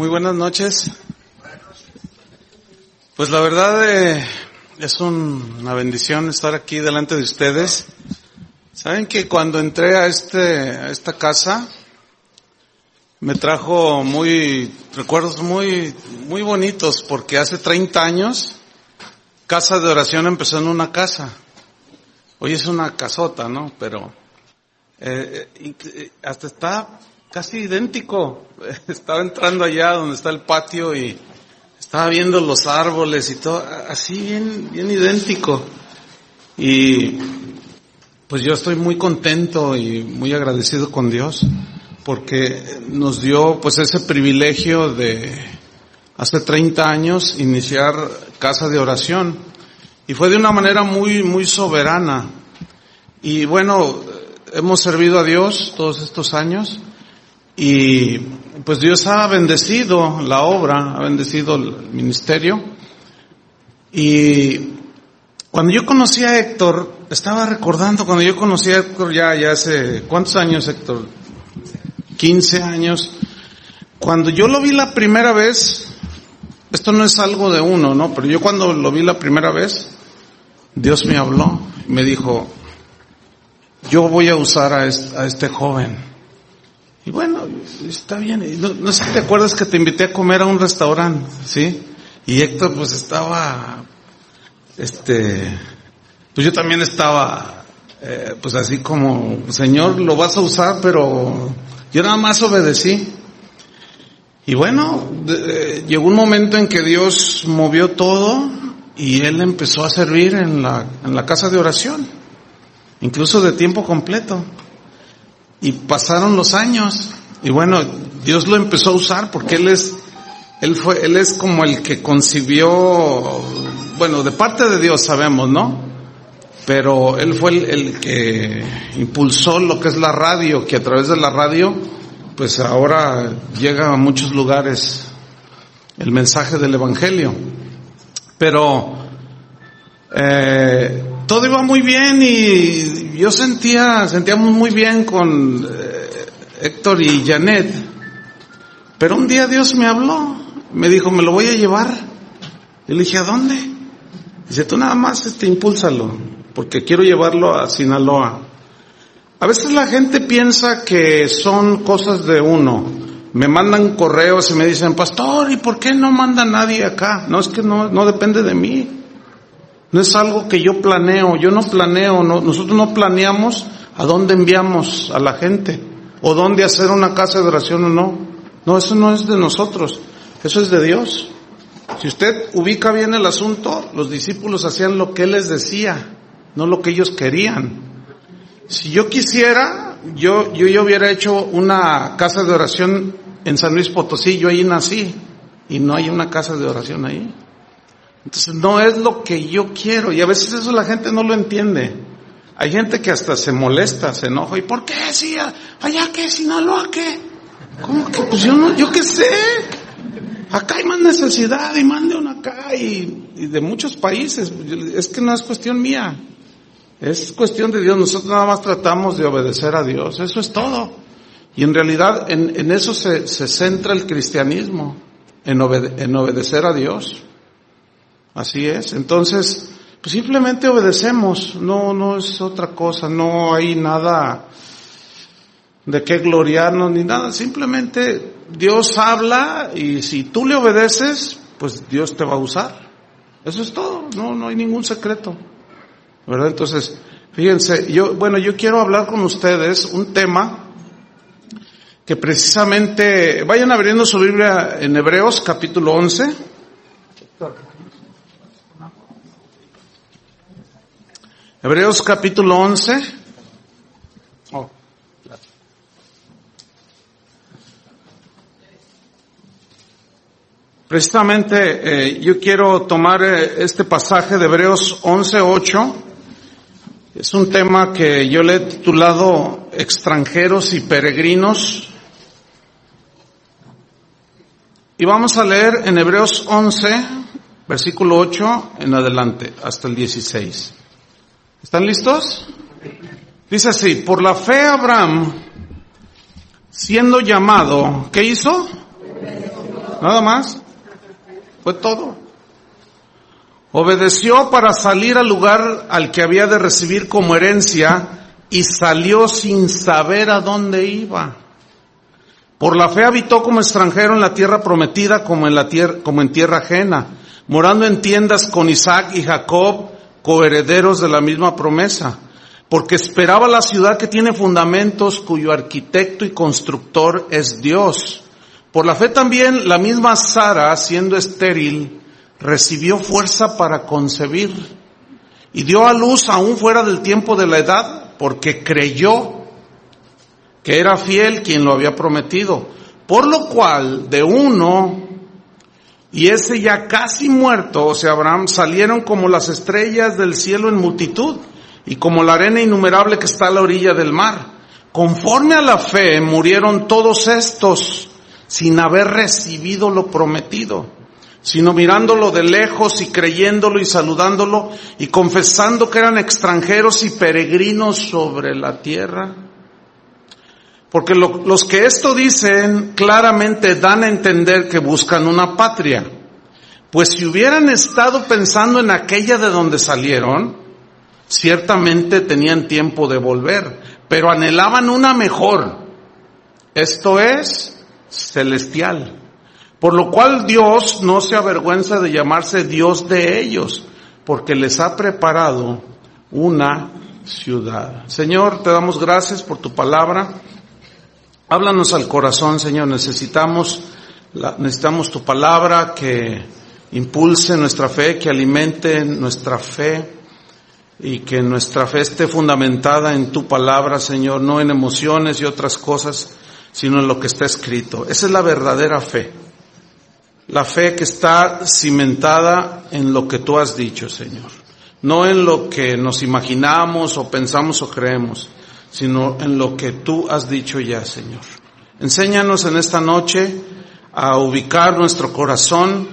Muy buenas noches. Pues la verdad es una bendición estar aquí delante de ustedes. Saben que cuando entré a esta casa me trajo recuerdos muy bonitos, porque hace 30 años Casa de Oración empezó en una casa. Hoy es una casota, ¿no? Pero hasta está casi idéntico. Estaba entrando allá donde está el patio y estaba viendo los árboles y todo, así bien idéntico. Y pues yo estoy muy contento y muy agradecido con Dios, porque nos dio pues ese privilegio de hace 30 años iniciar Casa de Oración. Y fue de una manera muy soberana. Y bueno, hemos servido a Dios todos estos años. Y pues Dios ha bendecido la obra, ha bendecido el ministerio. Y cuando yo conocí a Héctor, estaba recordando cuando yo conocí a Héctor ya hace, ¿cuántos años, Héctor? 15 años. Cuando yo lo vi la primera vez, esto no es algo de uno, ¿no? Pero yo cuando lo vi la primera vez, Dios me habló y me dijo, yo voy a usar a este joven. Y bueno, está bien. No sé si te acuerdas que te invité a comer a un restaurante, ¿sí? Y Héctor pues estaba, pues yo también estaba, pues así como, Señor, lo vas a usar, pero yo nada más obedecí. Y bueno, llegó un momento en que Dios movió todo y él empezó a servir en la casa de oración, incluso de tiempo completo. Y pasaron los años y bueno, Dios lo empezó a usar porque él es como el que concibió, bueno, de parte de Dios sabemos, ¿no? Pero él fue el que impulsó lo que es la radio, que a través de la radio pues ahora llega a muchos lugares el mensaje del Evangelio. Pero todo iba muy bien y yo sentíamos muy bien con Héctor y Janet. Pero un día Dios me habló, me dijo, me lo voy a llevar. Y le dije, ¿a dónde? Dice, tú nada más impúlsalo, porque quiero llevarlo a Sinaloa. A veces la gente piensa que son cosas de uno. Me mandan correos y me dicen, pastor, ¿y por qué no manda nadie acá? No, es que no depende de mí. No es algo que yo planeo, nosotros no planeamos a dónde enviamos a la gente, o dónde hacer una casa de oración o no. No, eso no es de nosotros, eso es de Dios. Si usted ubica bien el asunto, los discípulos hacían lo que Él les decía, no lo que ellos querían. Si yo quisiera, yo hubiera hecho una casa de oración en San Luis Potosí, yo ahí nací, y no hay una casa de oración ahí. Entonces no es lo que yo quiero, y a veces eso la gente no lo entiende. Hay gente que hasta se molesta, se enoja, ¿y por qué? Si allá qué, Sinaloa qué. ¿Cómo que? Pues yo qué sé. Acá hay más necesidad y mande una acá y de muchos países. Es que no es cuestión mía, es cuestión de Dios. Nosotros nada más tratamos de obedecer a Dios, eso es todo. Y en realidad en eso se centra el cristianismo, en obedecer a Dios. Así es. Entonces, pues simplemente obedecemos, no es otra cosa, no hay nada de qué gloriarnos ni nada, simplemente Dios habla y si tú le obedeces, pues Dios te va a usar. Eso es todo, no hay ningún secreto, ¿verdad? Entonces, fíjense, yo quiero hablar con ustedes un tema que precisamente, vayan abriendo su Biblia en Hebreos capítulo 11. Hebreos capítulo 11. Precisamente yo quiero tomar este pasaje de Hebreos 11:8. Es un tema que yo le he titulado Extranjeros y Peregrinos. Y vamos a leer en Hebreos 11, versículo 8 en adelante, hasta el 16. ¿Están listos? Dice así, por la fe Abraham, siendo llamado, ¿qué hizo? Nada más. Fue todo. Obedeció para salir al lugar al que había de recibir como herencia y salió sin saber a dónde iba. Por la fe habitó como extranjero en la tierra prometida como en tierra ajena, morando en tiendas con Isaac y Jacob, coherederos de la misma promesa, porque esperaba la ciudad que tiene fundamentos, cuyo arquitecto y constructor es Dios. Por la fe también la misma Sara, siendo estéril, recibió fuerza para concebir y dio a luz aún fuera del tiempo de la edad, porque creyó que era fiel quien lo había prometido. Por lo cual de uno, y ese ya casi muerto, o sea, Abraham, salieron como las estrellas del cielo en multitud, y como la arena innumerable que está a la orilla del mar. Conforme a la fe murieron todos estos, sin haber recibido lo prometido, sino mirándolo de lejos y creyéndolo y saludándolo y confesando que eran extranjeros y peregrinos sobre la tierra. Porque los que esto dicen claramente dan a entender que buscan una patria. Pues si hubieran estado pensando en aquella de donde salieron, ciertamente tenían tiempo de volver, pero anhelaban una mejor, esto es, celestial. Por lo cual Dios no se avergüenza de llamarse Dios de ellos, porque les ha preparado una ciudad. Señor, te damos gracias por tu palabra. Háblanos al corazón, Señor. Necesitamos tu palabra que impulse nuestra fe, que alimente nuestra fe y que nuestra fe esté fundamentada en tu palabra, Señor, no en emociones y otras cosas, sino en lo que está escrito. Esa es la verdadera fe. La fe que está cimentada en lo que tú has dicho, Señor. No en lo que nos imaginamos o pensamos o creemos, sino en lo que tú has dicho ya, Señor. Enséñanos en esta noche a ubicar nuestro corazón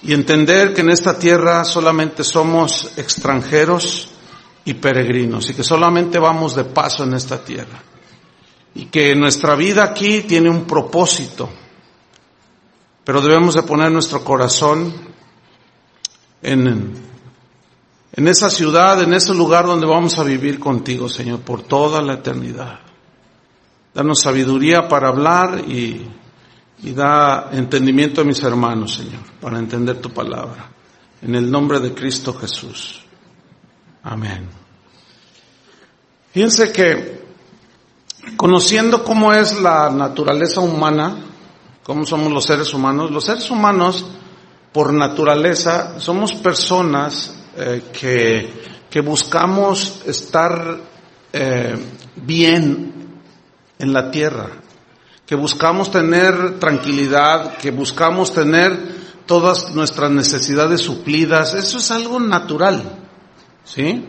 y entender que en esta tierra solamente somos extranjeros y peregrinos y que solamente vamos de paso en esta tierra y que nuestra vida aquí tiene un propósito, pero debemos de poner nuestro corazón en esa ciudad, en ese lugar donde vamos a vivir contigo, Señor, por toda la eternidad. Danos sabiduría para hablar y da entendimiento a mis hermanos, Señor, para entender tu palabra. En el nombre de Cristo Jesús. Amén. Fíjense que conociendo cómo es la naturaleza humana, cómo somos los seres humanos por naturaleza somos personas que buscamos estar bien en la tierra, que buscamos tener tranquilidad, que buscamos tener todas nuestras necesidades suplidas. Eso es algo natural, ¿sí?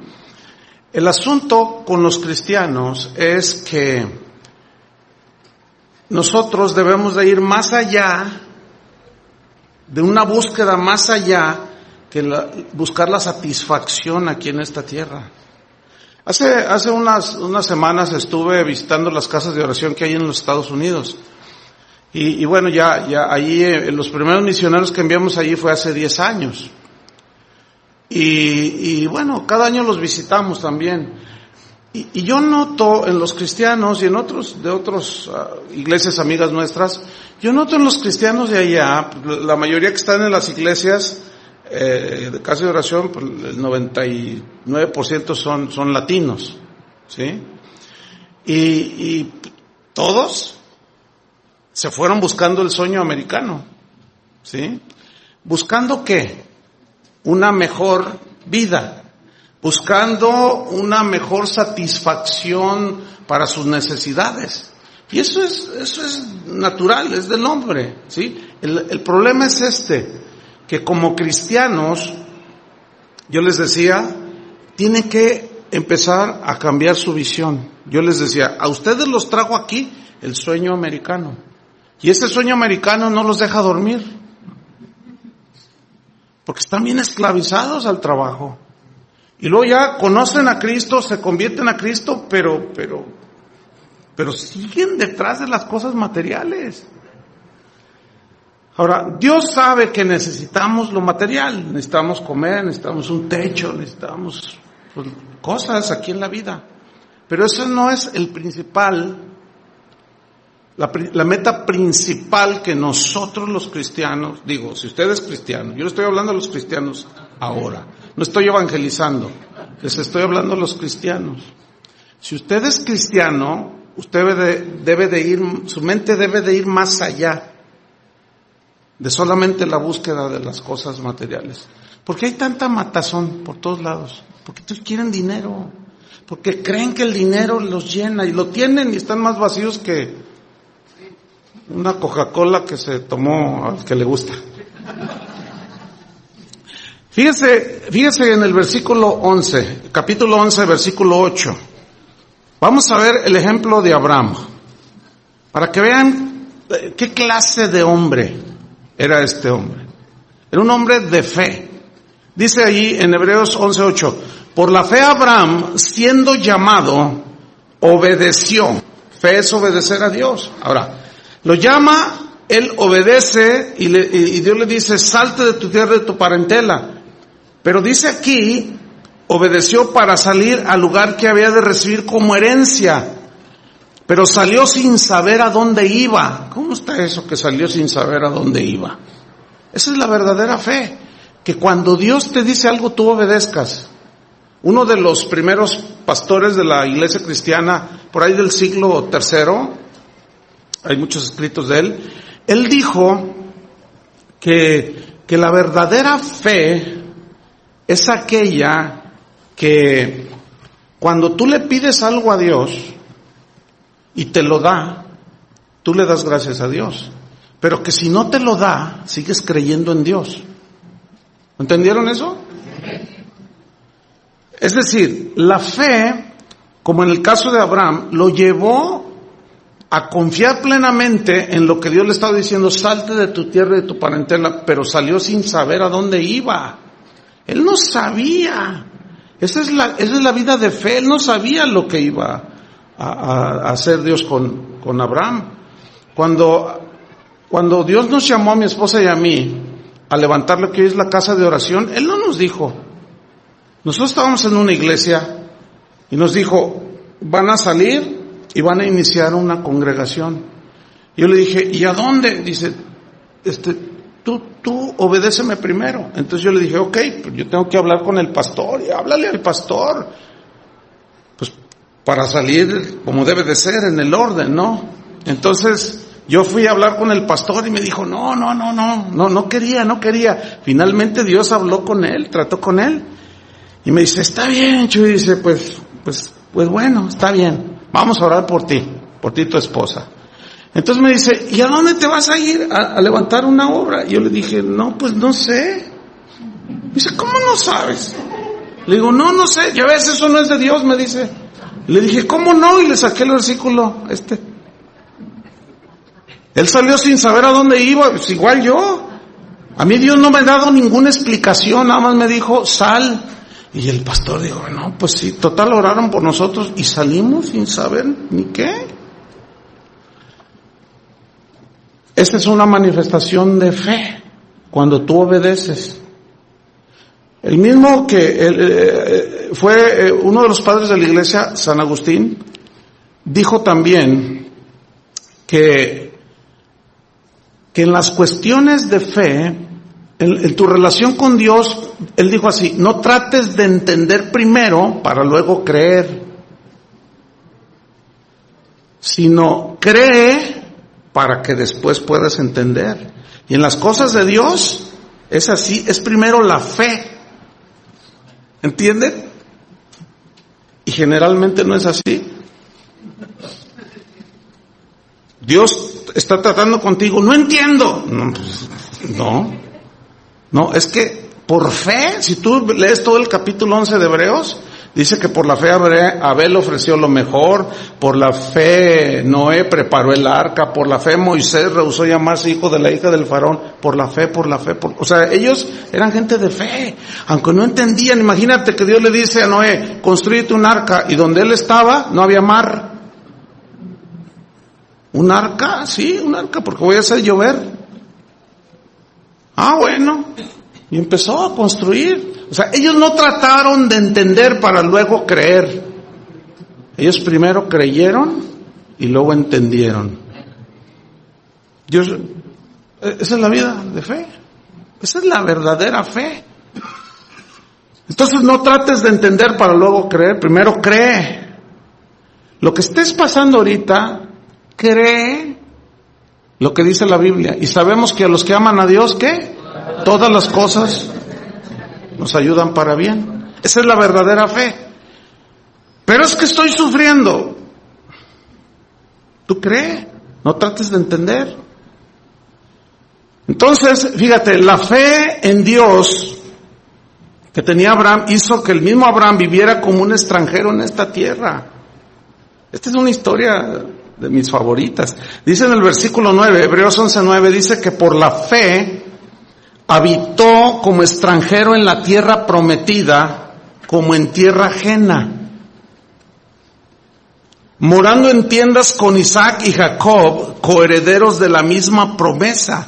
El asunto con los cristianos es que nosotros debemos de ir más allá, de una búsqueda más allá que buscar la satisfacción aquí en esta tierra. Hace unas semanas estuve visitando las casas de oración que hay en los Estados Unidos. Y bueno, ya allí, los primeros misioneros que enviamos allí fue hace 10 años. Y bueno, cada año los visitamos también. Y yo noto en los cristianos y en otras iglesias amigas nuestras, yo noto en los cristianos de allá, la mayoría que están en las iglesias de casa de oración, pues el 99% son latinos, ¿sí? Y todos se fueron buscando el sueño americano, ¿sí? ¿Buscando qué? Una mejor vida, buscando una mejor satisfacción para sus necesidades. Y eso es natural, es del hombre, ¿sí? El problema es que como cristianos, yo les decía, tienen que empezar a cambiar su visión. Yo les decía, a ustedes los trajo aquí el sueño americano. Y ese sueño americano no los deja dormir. Porque están bien esclavizados al trabajo. Y luego ya conocen a Cristo, se convierten a Cristo, pero siguen detrás de las cosas materiales. Ahora, Dios sabe que necesitamos lo material, necesitamos comer, necesitamos un techo, necesitamos pues, cosas aquí en la vida. Pero eso no es el principal, la meta principal que nosotros los cristianos, digo, si usted es cristiano, yo le estoy hablando a los cristianos ahora, no estoy evangelizando, les estoy hablando a los cristianos. Si usted es cristiano, usted debe de ir, su mente debe de ir más allá de solamente la búsqueda de las cosas materiales. ¿Por qué hay tanta matazón por todos lados? Porque todos quieren dinero, porque creen que el dinero los llena y lo tienen y están más vacíos que una Coca-Cola que se tomó al que le gusta. Fíjese en el versículo 11, capítulo 11, versículo 8. Vamos a ver el ejemplo de Abraham, para que vean qué clase de hombre era este hombre. Era un hombre de fe. Dice allí en Hebreos 11:8, por la fe Abraham, siendo llamado, obedeció. Fe es obedecer a Dios. Ahora, lo llama, él obedece y Dios le dice, salte de tu tierra, de tu parentela. Pero dice aquí, obedeció para salir al lugar que había de recibir como herencia. Pero salió sin saber a dónde iba. ¿Cómo está eso que salió sin saber a dónde iba? Esa es la verdadera fe. Que cuando Dios te dice algo, tú obedezcas. Uno de los primeros pastores de la iglesia cristiana, por ahí del siglo III, hay muchos escritos de él dijo que la verdadera fe es aquella que cuando tú le pides algo a Dios y te lo da, tú le das gracias a Dios. Pero que si no te lo da, sigues creyendo en Dios. ¿Entendieron eso? Es decir, la fe, como en el caso de Abraham, lo llevó a confiar plenamente en lo que Dios le estaba diciendo, salte de tu tierra y de tu parentela, pero salió sin saber a dónde iba. Él no sabía. Esa es la vida de fe. Él no sabía lo que iba a hacer Dios con Abraham. Cuando Dios nos llamó a mi esposa y a mí a levantar lo que hoy es la casa de oración, Él no nos dijo. Nosotros estábamos en una iglesia y nos dijo, van a salir y van a iniciar una congregación. Yo le dije, ¿y a dónde? Dice, tú obedéceme primero. Entonces yo le dije, ok, pues yo tengo que hablar con el pastor, y háblale al pastor, pues para salir como debe de ser, en el orden, ¿no? Entonces yo fui a hablar con el pastor y me dijo, no quería. Finalmente Dios habló con él, trató con él, y me dice, está bien, Chuy, dice, pues bueno, está bien, vamos a orar por ti y tu esposa. Entonces me dice, ¿y a dónde te vas a ir a levantar una obra? Y yo le dije, no, pues no sé. Dice, ¿cómo no sabes? Le digo, no sé, ya ves, eso no es de Dios, me dice. Le dije, ¿cómo no? Y le saqué el versículo, Él salió sin saber a dónde iba, pues igual yo. A mí Dios no me ha dado ninguna explicación, nada más me dijo, sal. Y el pastor dijo, no, pues sí, total oraron por nosotros y salimos sin saber ni qué. Esta es una manifestación de fe, cuando tú obedeces. El mismo que fue uno de los padres de la iglesia, San Agustín, dijo también que en las cuestiones de fe, en tu relación con Dios, él dijo así, no trates de entender primero para luego creer, sino cree para que después puedas entender. Y en las cosas de Dios es así, es primero la fe. ¿Entienden? Y generalmente no es así. Dios está tratando contigo, no entiendo. No, es que por fe, si tú lees todo el capítulo 11 de Hebreos, dice que por la fe Abel ofreció lo mejor, por la fe Noé preparó el arca, por la fe Moisés rehusó llamarse hijo de la hija del faraón, por la fe. O sea, ellos eran gente de fe, aunque no entendían. Imagínate que Dios le dice a Noé, construyete un arca, y donde él estaba no había mar. ¿Un arca? Sí, un arca, porque voy a hacer llover. Bueno. Y empezó a construir. O sea, ellos no trataron de entender para luego creer. Ellos primero creyeron y luego entendieron. Dios, esa es la vida de fe. Esa es la verdadera fe. Entonces no trates de entender para luego creer. Primero cree. Lo que estés pasando ahorita, cree lo que dice la Biblia. Y sabemos que a los que aman a Dios, ¿qué? Todas las cosas nos ayudan para bien. Esa es la verdadera fe. Pero es que estoy sufriendo. Tú cree. No trates de entender. Entonces, fíjate, la fe en Dios que tenía Abraham hizo que el mismo Abraham viviera como un extranjero en esta tierra. Esta es una historia de mis favoritas. Dice en el versículo 9, Hebreos 11:9, dice que por la fe habitó como extranjero en la tierra prometida, como en tierra ajena, morando en tiendas con Isaac y Jacob, coherederos de la misma promesa.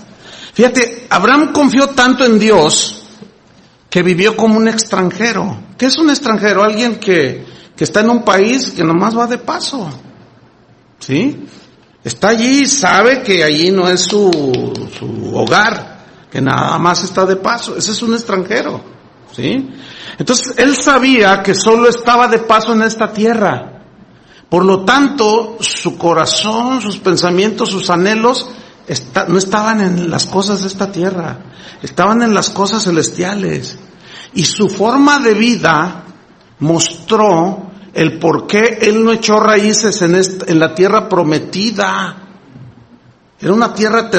Fíjate, Abraham confió tanto en Dios que vivió como un extranjero. ¿Qué es un extranjero? Alguien que está en un país que nomás va de paso. ¿Sí? Está allí, sabe que allí no es su hogar, que nada más está de paso. Ese es un extranjero. ¿Sí? Entonces, él sabía que solo estaba de paso en esta tierra. Por lo tanto, su corazón, sus pensamientos, sus anhelos no estaban en las cosas de esta tierra, estaban en las cosas celestiales. Y su forma de vida mostró el por qué él no echó raíces en la tierra prometida. Era una tierra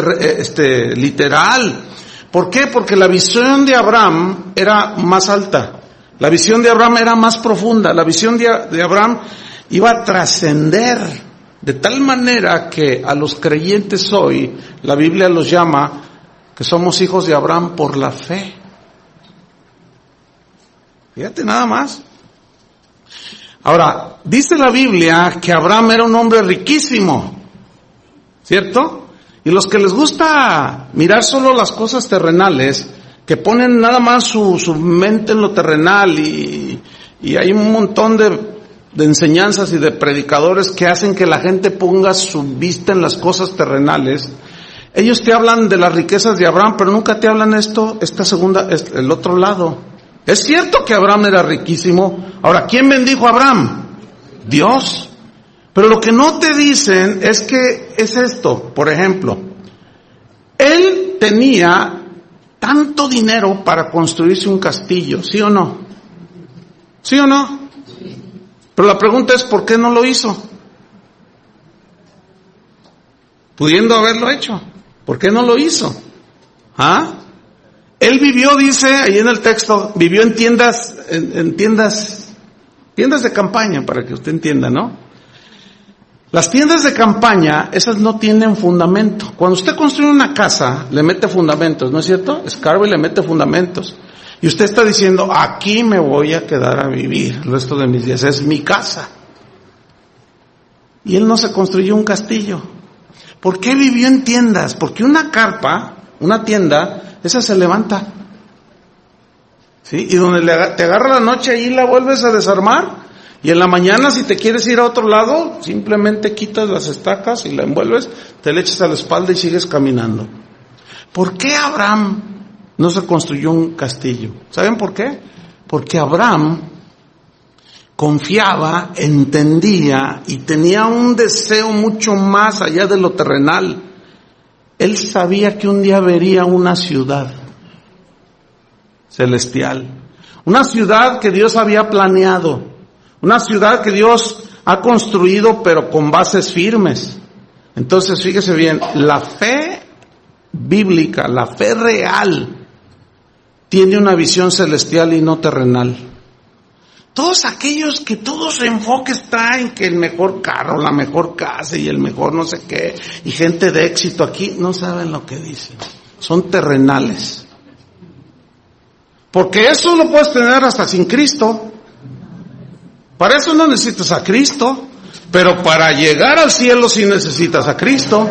literal. ¿Por qué? Porque la visión de Abraham era más alta, la visión de Abraham era más profunda, la visión de Abraham iba a trascender. De tal manera que a los creyentes hoy, la Biblia los llama que somos hijos de Abraham por la fe. Fíjate nada más. Ahora, dice la Biblia que Abraham era un hombre riquísimo, ¿cierto? Y los que les gusta mirar solo las cosas terrenales, que ponen nada más su mente en lo terrenal y hay un montón de enseñanzas y de predicadores que hacen que la gente ponga su vista en las cosas terrenales. Ellos te hablan de las riquezas de Abraham, pero nunca te hablan el otro lado. Es cierto que Abraham era riquísimo. Ahora, ¿quién bendijo a Abraham? Dios. Pero lo que no te dicen es que es esto. Por ejemplo, él tenía tanto dinero para construirse un castillo, ¿sí o no? ¿Sí o no? Pero la pregunta es, ¿por qué no lo hizo? Pudiendo haberlo hecho, ¿por qué no lo hizo? Él vivió, dice ahí en el texto, vivió en tiendas de campaña, para que usted entienda, ¿no? Las tiendas de campaña, esas no tienen fundamento. Cuando usted construye una casa, le mete fundamentos, ¿no es cierto? Escarba y le mete fundamentos. Y usted está diciendo, aquí me voy a quedar a vivir el resto de mis días, es mi casa. Y él no se construyó un castillo. ¿Por qué vivió en tiendas? Porque una carpa, una tienda, esa se levanta. ¿Sí? Y donde te agarra la noche, ahí la vuelves a desarmar. Y en la mañana, si te quieres ir a otro lado, simplemente quitas las estacas y la envuelves, te le echas a la espalda y sigues caminando. ¿Por qué Abraham no se construyó un castillo? ¿Saben por qué? Porque Abraham confiaba, entendía y tenía un deseo mucho más allá de lo terrenal. Él sabía que un día vería una ciudad celestial, una ciudad que Dios había planeado, una ciudad que Dios ha construido pero con bases firmes. Entonces, fíjese bien, la fe bíblica, la fe real, tiene una visión celestial y no terrenal. Todos aquellos que todo su enfoque está en que el mejor carro, la mejor casa y el mejor no sé qué, y gente de éxito aquí, no saben lo que dicen. Son terrenales. Porque eso lo puedes tener hasta sin Cristo. Para eso no necesitas a Cristo, pero para llegar al cielo sí necesitas a Cristo.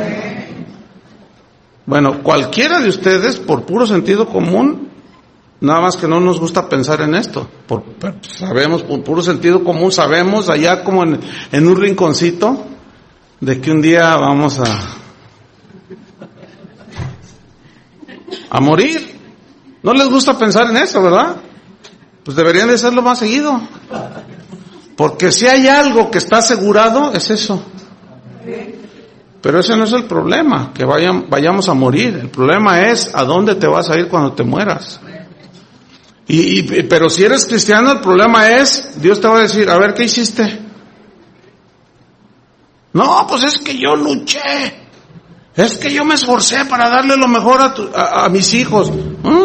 Bueno, cualquiera de ustedes, por puro sentido común, nada más que no nos gusta pensar en esto, sabemos, por puro sentido común, sabemos allá como en un rinconcito, de que un día vamos a morir. No les gusta pensar en eso, ¿verdad? Pues deberían de hacerlo más seguido. Porque si hay algo que está asegurado, es eso. Pero ese no es el problema, que vayamos a morir. El problema es a dónde te vas a ir cuando te mueras. Pero si eres cristiano, el problema es, Dios te va a decir, a ver, ¿qué hiciste? No, pues es que yo luché. Es que yo me esforcé para darle lo mejor a mis hijos.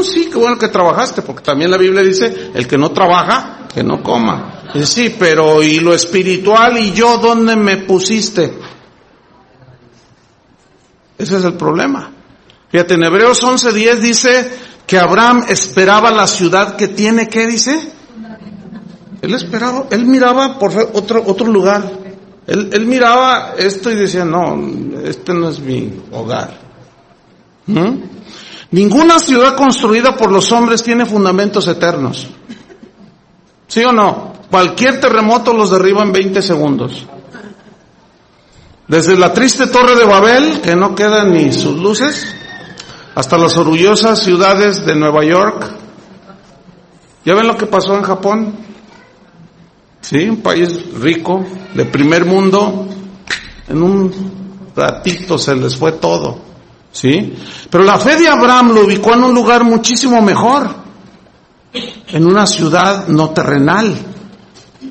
Sí, qué bueno que trabajaste, porque también la Biblia dice, el que no trabaja, que no coma. Dice, sí, pero ¿y lo espiritual y yo dónde me pusiste? Ese es el problema. Fíjate, en Hebreos 11:10 dice que Abraham esperaba la ciudad que tiene, ¿qué dice? Él miraba por otro lugar. Él miraba esto y decía, no, este no es mi hogar. Ninguna ciudad construida por los hombres tiene fundamentos eternos. ¿Sí o no? Cualquier terremoto los derriba en 20 segundos. Desde la triste torre de Babel, que no quedan ni sus luces, hasta las orgullosas ciudades de Nueva York. ¿Ya ven lo que pasó en Japón? Sí, un país rico, de primer mundo, en un ratito se les fue todo. ¿Sí? Pero la fe de Abraham lo ubicó en un lugar muchísimo mejor, en una ciudad no terrenal.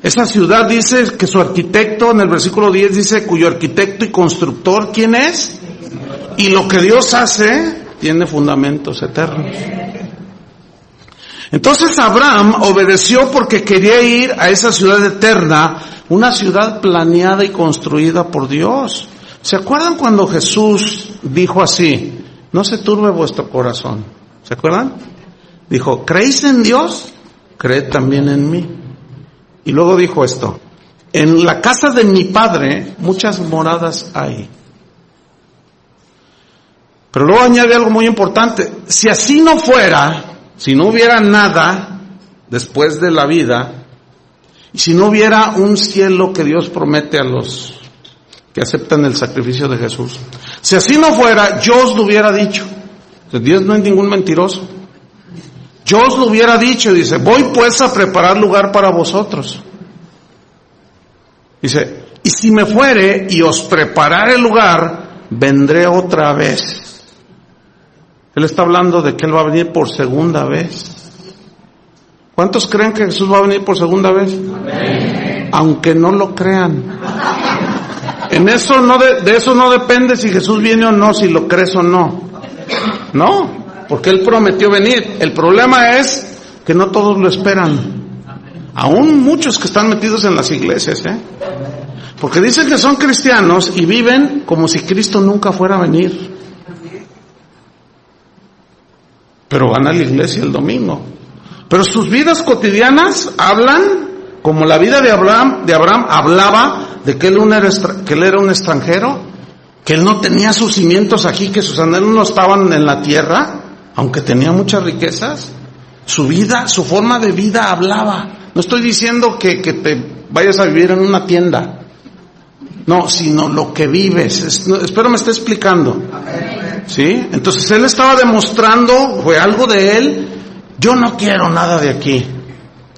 Esa ciudad dice que su arquitecto, en el versículo 10 dice, cuyo arquitecto y constructor, ¿quién es? Y lo que Dios hace tiene fundamentos eternos. Entonces Abraham obedeció porque quería ir a esa ciudad eterna, una ciudad planeada y construida por Dios. ¿Se acuerdan cuando Jesús dijo así? No se turbe vuestro corazón. ¿Se acuerdan? Dijo, ¿creéis en Dios? Creed también en mí. Y luego dijo esto, en la casa de mi Padre muchas moradas hay. Pero luego añade algo muy importante, si así no fuera, si no hubiera nada después de la vida, y si no hubiera un cielo que Dios promete a los que aceptan el sacrificio de Jesús, si así no fuera, yo os lo hubiera dicho. Dios no es ningún mentiroso. Yo os lo hubiera dicho, dice, voy pues a preparar lugar para vosotros. Dice, y si me fuere y os preparare lugar, vendré otra vez. Él está hablando de que Él va a venir por segunda vez. ¿Cuántos creen que Jesús va a venir por segunda vez? Amén. Aunque no lo crean. En eso de eso no depende si Jesús viene o no, si lo crees o no. No. Porque Él prometió venir. El problema es que no todos lo esperan. Aún muchos que están metidos en las iglesias, porque dicen que son cristianos y viven como si Cristo nunca fuera a venir. Pero van a la iglesia el domingo. Pero sus vidas cotidianas hablan como la vida de Abraham hablaba de que él era un extranjero, que él no tenía sus cimientos aquí, que sus anhelos no estaban en la tierra. Aunque tenía muchas riquezas, su vida, su forma de vida hablaba. No estoy diciendo que te vayas a vivir en una tienda. No, sino lo que vives. Espero me esté explicando. ¿Sí? Entonces él estaba demostrando, fue algo de él, yo no quiero nada de aquí.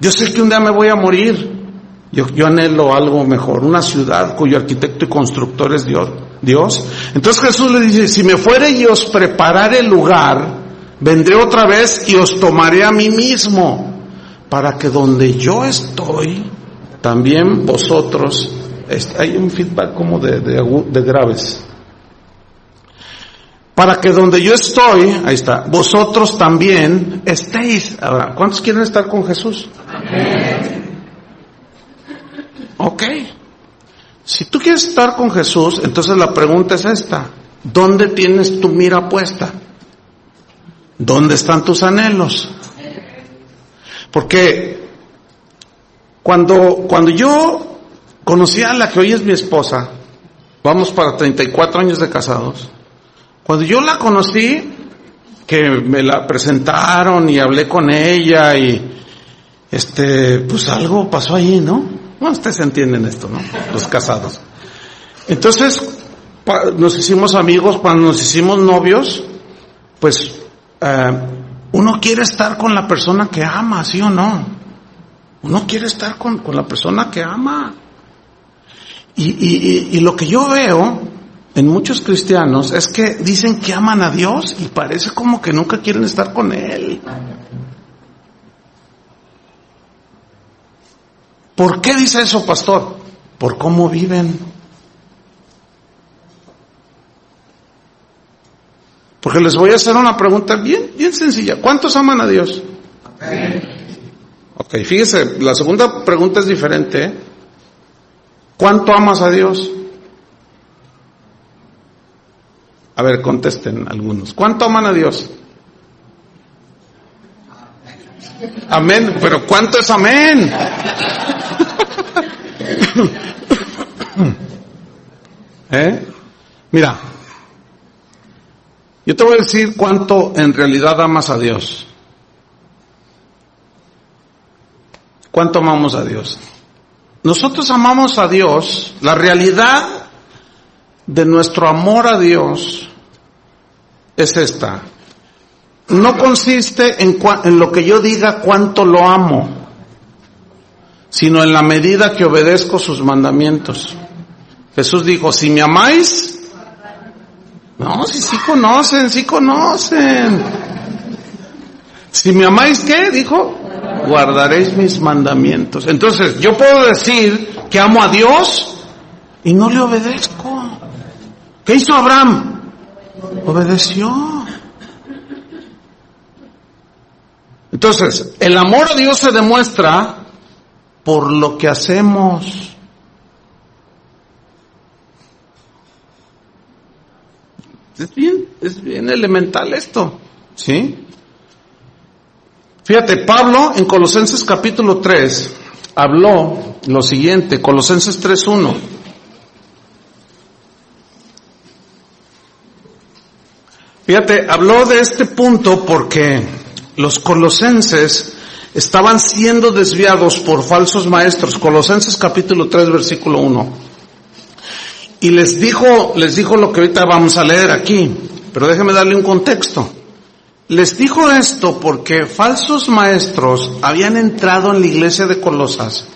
Yo sé que un día me voy a morir. Yo anhelo algo mejor, una ciudad cuyo arquitecto y constructor es Dios. Entonces Jesús le dice, si me fuere y os preparare el lugar, vendré otra vez y os tomaré a mí mismo, para que donde yo estoy, también vosotros, hay un feedback como de graves, para que donde yo estoy, ahí está, vosotros también estéis. Ahora, ¿cuántos quieren estar con Jesús? Amén. Ok. Si tú quieres estar con Jesús, entonces la pregunta es esta, ¿dónde tienes tu mira puesta? ¿Dónde están tus anhelos? Porque cuando yo conocí a la que hoy es mi esposa, vamos para 34 años de casados, Cuando yo la conocí, que me la presentaron y hablé con ella y pues algo pasó ahí, ¿no? Bueno, ustedes entienden esto, ¿no? Los casados. Entonces, nos hicimos amigos. Cuando nos hicimos novios, pues uno quiere estar con la persona que ama, ¿sí o no? Uno quiere estar con la persona que ama. Y lo que yo veo en muchos cristianos es que dicen que aman a Dios y parece como que nunca quieren estar con Él. ¿Por qué dice eso, pastor? Por cómo viven. Porque les voy a hacer una pregunta bien sencilla. ¿Cuántos aman a Dios? Ok, fíjese, la segunda pregunta es diferente, ¿eh? ¿Cuánto amas a Dios? A ver, contesten algunos. ¿Cuánto aman a Dios? Amén, pero ¿cuánto es amén? Mira, yo te voy a decir cuánto en realidad amas a Dios. ¿Cuánto amamos a Dios? Nosotros amamos a Dios. La realidad de nuestro amor a Dios es esta. No consiste en lo que yo diga cuánto lo amo, sino en la medida que obedezco sus mandamientos. Jesús dijo, si me amáis, no, si sí conocen. Si me amáis, ¿qué? Dijo, guardaréis mis mandamientos. Entonces, yo puedo decir que amo a Dios y no le obedezco. ¿Qué hizo Abraham? Obedeció. Entonces, el amor a Dios se demuestra por lo que hacemos. Es bien elemental esto, ¿sí? Fíjate, Pablo en Colosenses capítulo 3 habló lo siguiente, Colosenses 3:1. Fíjate, habló de este punto porque los colosenses estaban siendo desviados por falsos maestros. Colosenses capítulo 3 versículo 1. Y les dijo lo que ahorita vamos a leer aquí, pero déjeme darle un contexto. Les dijo esto porque falsos maestros habían entrado en la iglesia de Colosas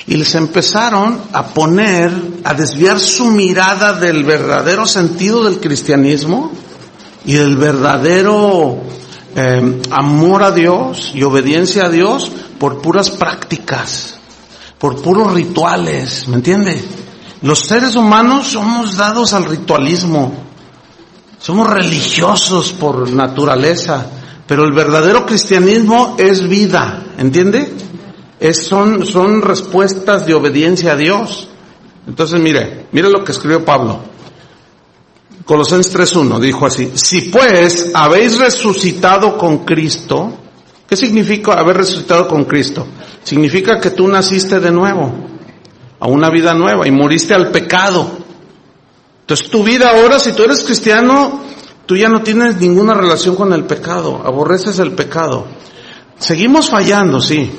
y les empezaron a desviar su mirada del verdadero sentido del cristianismo y del verdadero amor a Dios y obediencia a Dios por puras prácticas, por puros rituales, ¿me entiende? Los seres humanos somos dados al ritualismo, somos religiosos por naturaleza, pero el verdadero cristianismo es vida, ¿entiende? Son respuestas de obediencia a Dios. Entonces mire lo que escribió Pablo. Colosenses 3:1 dijo así: si pues habéis resucitado con Cristo, ¿qué significa haber resucitado con Cristo? Significa que tú naciste de nuevo, a una vida nueva, y moriste al pecado. Entonces tu vida ahora, si tú eres cristiano, tú ya no tienes ninguna relación con el pecado, aborreces el pecado. Seguimos fallando, sí,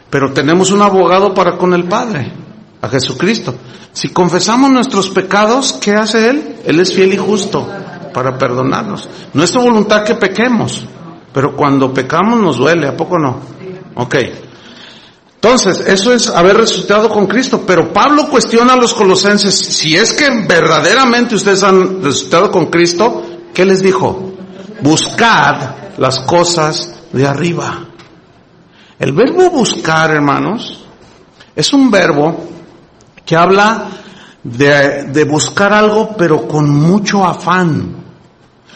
pero tenemos un abogado para con el Padre, a Jesucristo. Si confesamos nuestros pecados, ¿qué hace Él? Él es fiel y justo para perdonarnos. No es su voluntad que pequemos, pero cuando pecamos nos duele, ¿a poco no? Ok. Entonces, eso es haber resucitado con Cristo. Pero Pablo cuestiona a los colosenses, si es que verdaderamente ustedes han resucitado con Cristo, ¿qué les dijo? Buscad las cosas de arriba. El verbo buscar, hermanos, es un verbo que habla de buscar algo, pero con mucho afán.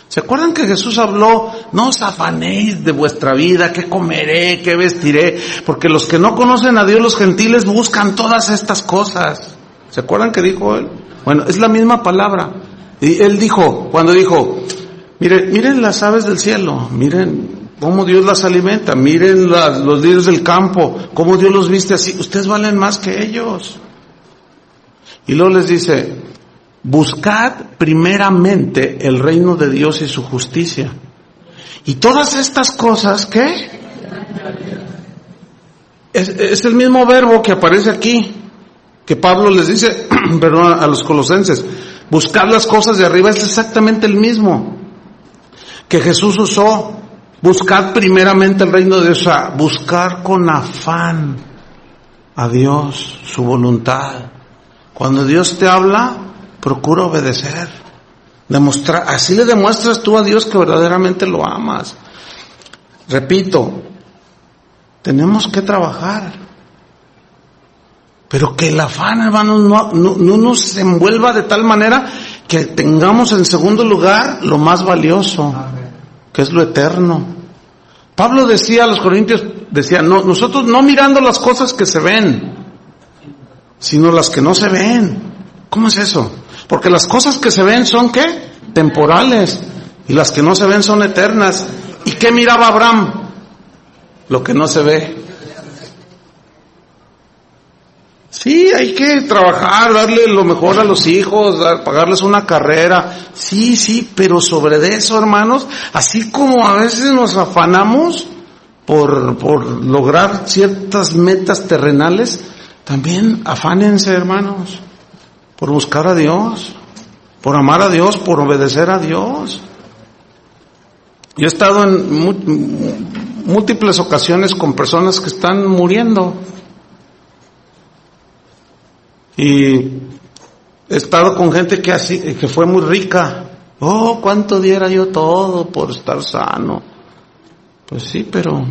¿Se acuerdan que Jesús habló? No os afanéis de vuestra vida, qué comeré, qué vestiré, porque los que no conocen a Dios, los gentiles, buscan todas estas cosas. ¿Se acuerdan que dijo Él? Bueno, es la misma palabra. Y Él dijo, cuando dijo, miren las aves del cielo, miren cómo Dios las alimenta, miren los lirios del campo, cómo Dios los viste así, ustedes valen más que ellos. Y luego les dice, buscad primeramente el reino de Dios y su justicia. Y todas estas cosas, ¿qué? Es el mismo verbo que aparece aquí, que Pablo les dice, perdón, a los colosenses. Buscar las cosas de arriba es exactamente el mismo que Jesús usó. Buscar primeramente el reino de Dios, o sea, buscar con afán a Dios, su voluntad. Cuando Dios te habla, procura obedecer. Así le demuestras tú a Dios que verdaderamente lo amas. Repito, tenemos que trabajar. Pero que el afán, hermanos, no nos envuelva de tal manera que tengamos en segundo lugar lo más valioso, que es lo eterno. Pablo decía a los corintios, nosotros no mirando las cosas que se ven, sino las que no se ven. ¿Cómo es eso? Porque las cosas que se ven son, ¿qué? Temporales. Y las que no se ven son eternas. ¿Y qué miraba Abraham? Lo que no se ve. Sí, hay que trabajar, darle lo mejor a los hijos, pagarles una carrera. Sí, pero sobre de eso, hermanos, así como a veces nos afanamos por lograr ciertas metas terrenales, también afánense, hermanos, por buscar a Dios, por amar a Dios, por obedecer a Dios. Yo he estado en múltiples ocasiones con personas que están muriendo. Y he estado con gente que fue muy rica. Oh, cuánto diera yo todo por estar sano. Pues sí, pero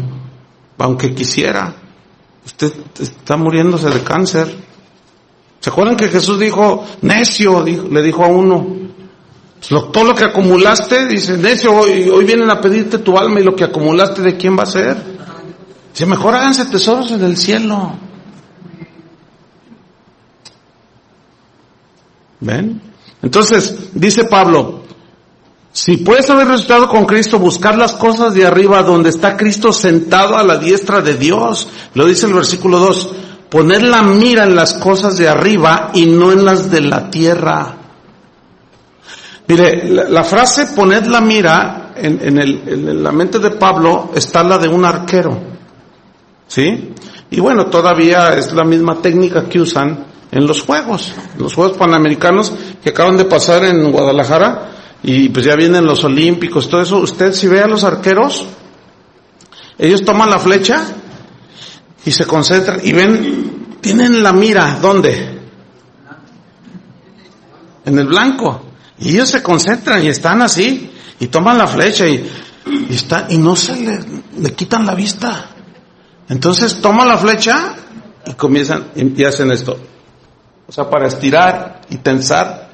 aunque quisiera, usted está muriéndose de cáncer. ¿Se acuerdan que Jesús dijo, necio, le dijo a uno, todo lo que acumulaste, dice, necio, hoy vienen a pedirte tu alma y lo que acumulaste, ¿de quién va a ser? Dice, mejor háganse tesoros en el cielo. ¿Ven? Entonces, dice Pablo, si puedes haber resucitado con Cristo, buscar las cosas de arriba donde está Cristo sentado a la diestra de Dios. Lo dice el versículo 2, poner la mira en las cosas de arriba y no en las de la tierra. Mire, la frase poned la mira, en la mente de Pablo está la de un arquero. ¿Sí? Y bueno, todavía es la misma técnica que usan en los Juegos Panamericanos que acaban de pasar en Guadalajara, y pues ya vienen los Olímpicos, todo eso. Usted si ve a los arqueros, ellos toman la flecha y se concentran y ven, tienen la mira, ¿dónde? En el blanco. Y ellos se concentran y están así, y toman la flecha y no se le quitan la vista. Entonces toman la flecha y comienzan y hacen esto. O sea, para estirar y tensar,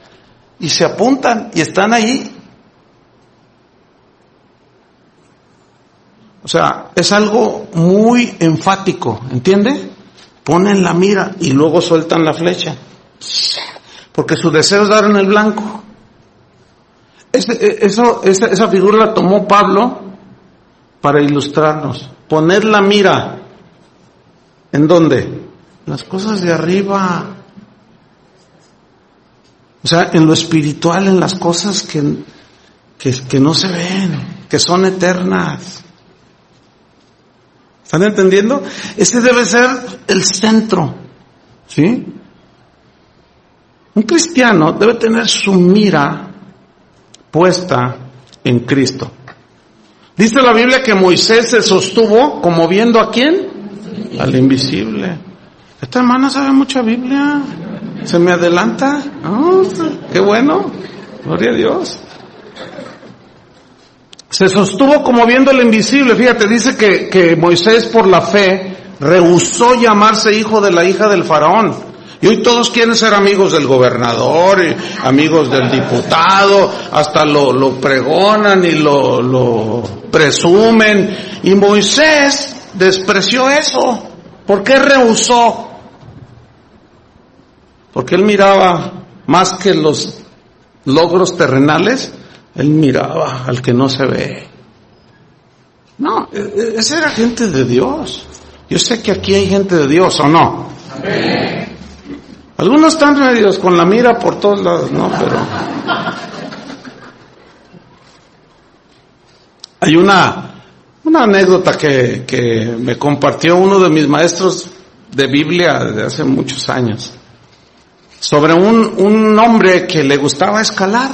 y se apuntan y están ahí. O sea, es algo muy enfático, ¿entiende? Ponen la mira y luego sueltan la flecha, porque su deseo es dar en el blanco. Esa figura la tomó Pablo para ilustrarnos. Poner la mira, ¿en dónde? Las cosas de arriba. O sea, en lo espiritual, en las cosas que no se ven, que son eternas. ¿Están entendiendo? Ese debe ser el centro, ¿sí? Un cristiano debe tener su mira puesta en Cristo. Dice la Biblia que Moisés se sostuvo como viendo ¿a quién? Al invisible. Esta hermana sabe mucha Biblia. ¿Se me adelanta? Oh, qué bueno. Gloria a Dios. Se sostuvo como viendo el invisible. Fíjate, dice que Moisés por la fe rehusó llamarse hijo de la hija del faraón. Y hoy todos quieren ser amigos del gobernador, y amigos del diputado, hasta lo pregonan y lo presumen. Y Moisés despreció eso. ¿Por qué rehusó? Porque él miraba más que los logros terrenales, él miraba al que no se ve. No, esa era gente de Dios. Yo sé que aquí hay gente de Dios, ¿o no? Amén. Algunos están medios con la mira por todos lados, ¿no? Pero hay una anécdota que me compartió uno de mis maestros de Biblia de hace muchos años, sobre un hombre que le gustaba escalar.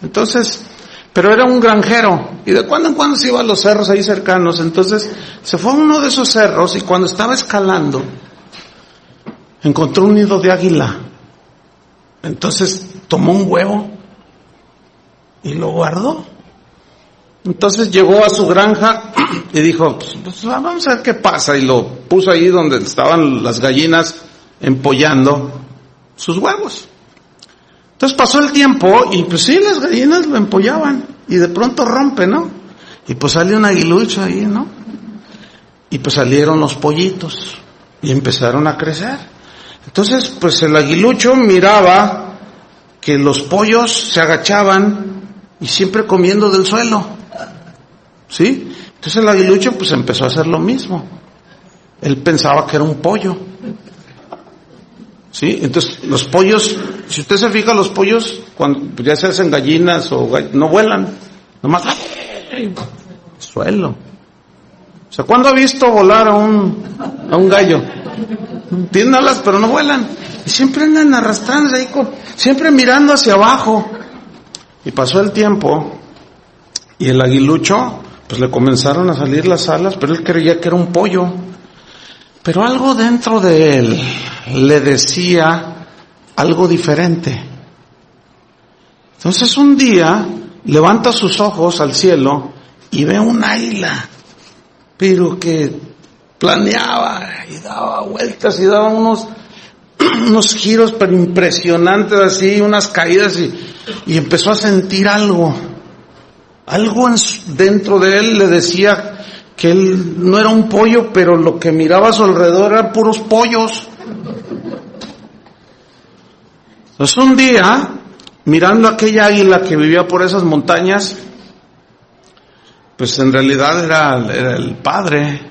Entonces, pero era un granjero, y de cuando en cuando se iba a los cerros ahí cercanos. Entonces, se fue a uno de esos cerros, y cuando estaba escalando, encontró un nido de águila. Entonces, tomó un huevo, y lo guardó. Entonces llegó a su granja, y dijo, pues vamos a ver qué pasa, y lo puso ahí donde estaban las gallinas empollando sus huevos. Entonces pasó el tiempo, y pues sí, las gallinas lo empollaban, y de pronto rompe, ¿no? Y pues salió un aguilucho ahí, ¿no? Y pues salieron los pollitos, y empezaron a crecer. Entonces, pues el aguilucho miraba que los pollos se agachaban, y siempre comiendo del suelo, ¿sí? Entonces el aguilucho pues empezó a hacer lo mismo. Él pensaba que era un pollo, ¿sí? Entonces los pollos, si usted se fija, los pollos cuando ya se hacen gallinas o no vuelan, nomás suelo. O sea, ¿cuándo ha visto volar a un gallo? Tienen alas pero no vuelan, y siempre andan arrastrándose ahí, siempre mirando hacia abajo. Y pasó el tiempo, y el aguilucho pues le comenzaron a salir las alas, pero él creía que era un pollo. Pero algo dentro de él le decía algo diferente. Entonces un día levanta sus ojos al cielo y ve un águila, pero que planeaba y daba vueltas y daba unos giros pero impresionantes, así, unas caídas, y empezó a sentir algo dentro de él le decía que él no era un pollo, pero lo que miraba a su alrededor eran puros pollos. Entonces un día, mirando aquella águila que vivía por esas montañas, pues en realidad era el padre,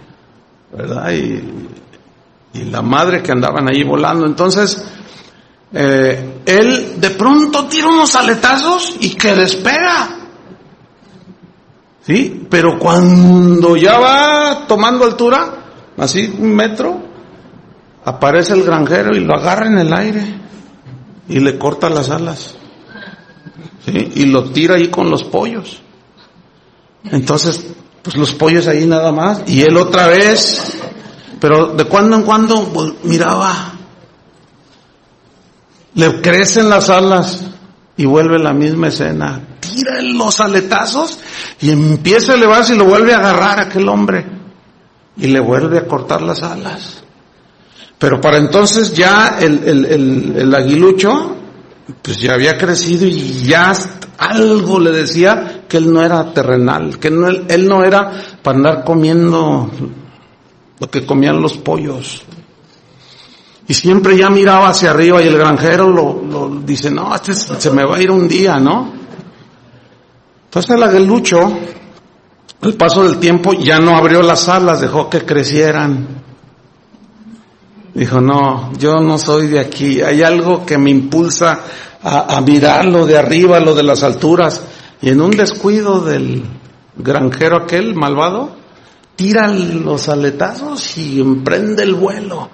¿verdad? Y la madre que andaban ahí volando. Entonces, él de pronto tira unos aletazos y que despega. ¿Sí? Pero cuando ya va tomando altura, así 1 metro, aparece el granjero y lo agarra en el aire y le corta las alas, ¿sí? Y lo tira ahí con los pollos. Entonces, pues los pollos ahí nada más, y él otra vez, pero de cuando en cuando miraba, le crecen las alas y vuelve la misma escena. Tira los aletazos y empieza a elevarse y lo vuelve a agarrar a aquel hombre y le vuelve a cortar las alas. Pero para entonces ya el aguilucho pues ya había crecido, y ya algo le decía que él no era terrenal, que él no era para andar comiendo lo que comían los pollos. Y siempre ya miraba hacia arriba, y el granjero lo dice, no, se me va a ir un día, ¿no? Entonces el aguilucho, al paso del tiempo, ya no abrió las alas, dejó que crecieran. Dijo, no, yo no soy de aquí, hay algo que me impulsa a mirar lo de arriba, lo de las alturas. Y en un descuido del granjero aquel malvado, tira los aletazos y emprende el vuelo.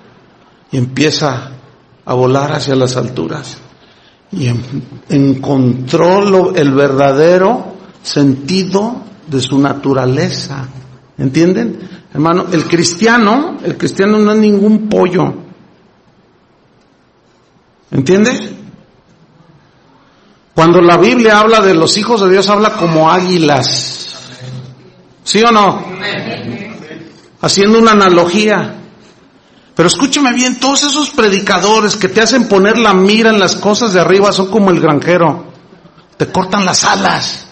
Y empieza a volar hacia las alturas. Y encontró el verdadero sentido de su naturaleza. ¿Entienden? Hermano, el cristiano no es ningún pollo. ¿Entiende? Cuando la Biblia habla de los hijos de Dios, habla como águilas. ¿Sí o no? Haciendo una analogía. Pero escúcheme bien, todos esos predicadores que te hacen poner la mira en las cosas de arriba son como el granjero. Te cortan las alas.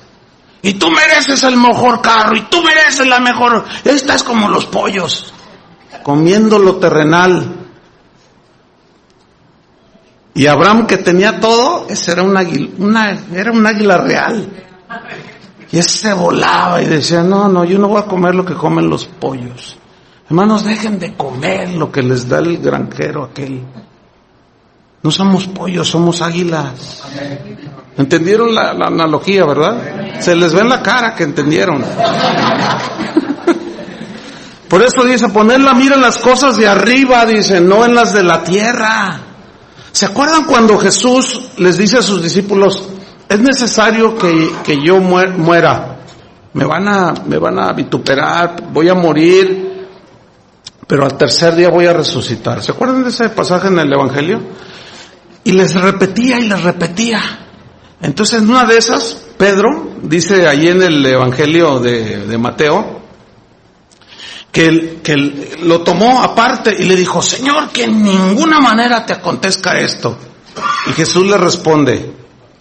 Y tú mereces el mejor carro, y tú mereces la mejor. Estás como los pollos, comiendo lo terrenal. Y Abraham, que tenía todo, ese era un águila real. Y ese volaba y decía, no, yo no voy a comer lo que comen los pollos. Hermanos, dejen de comer lo que les da el granjero aquel. No somos pollos, somos águilas. ¿Entendieron la analogía, verdad? Se les ve en la cara que entendieron. Por eso dice, poner la mira en las cosas de arriba, dice, no en las de la tierra. ¿Se acuerdan cuando Jesús les dice a sus discípulos, es necesario que yo muera? Me van a vituperar, voy a morir, pero al tercer día voy a resucitar. ¿Se acuerdan de ese pasaje en el Evangelio? Y les repetía y les repetía. Entonces en una de esas, Pedro dice ahí en el Evangelio de Mateo, que lo tomó aparte y le dijo, Señor, que en ninguna manera te acontezca esto. Y Jesús le responde,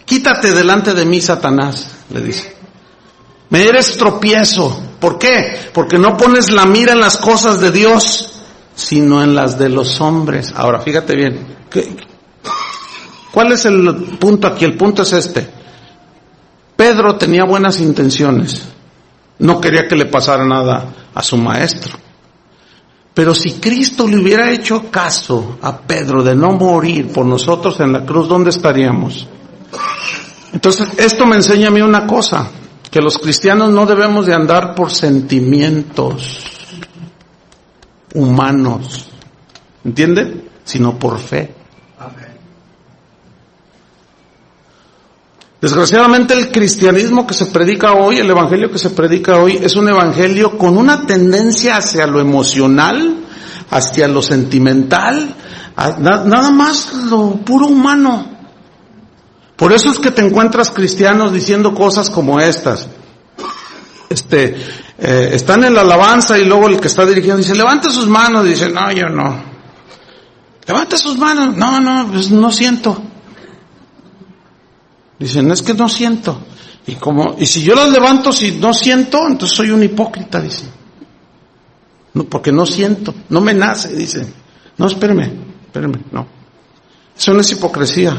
quítate delante de mí, Satanás, le dice. Me eres tropiezo. ¿Por qué? Porque no pones la mira en las cosas de Dios, sino en las de los hombres. Ahora, fíjate bien. ¿Cuál es el punto aquí? El punto es este. Pedro tenía buenas intenciones. No quería que le pasara nada a su maestro. Pero si Cristo le hubiera hecho caso a Pedro de no morir por nosotros en la cruz, ¿dónde estaríamos? Entonces, esto me enseña a mí una cosa, que los cristianos no debemos de andar por sentimientos humanos, ¿entiende? Sino por fe. Desgraciadamente el cristianismo que se predica hoy, el evangelio que se predica hoy, es un evangelio con una tendencia hacia lo emocional, hacia lo sentimental, nada más lo puro humano. Por eso es que te encuentras cristianos diciendo cosas como estas. Están en la alabanza y luego el que está dirigiendo dice, levante sus manos, y dice, no, yo no. Levante sus manos, no, pues no siento. Dicen, es que no siento. Y si yo las levanto si no siento, entonces soy un hipócrita, dicen. No, porque no siento, no me nace, dicen. No, espéreme, no. Eso no es hipocresía.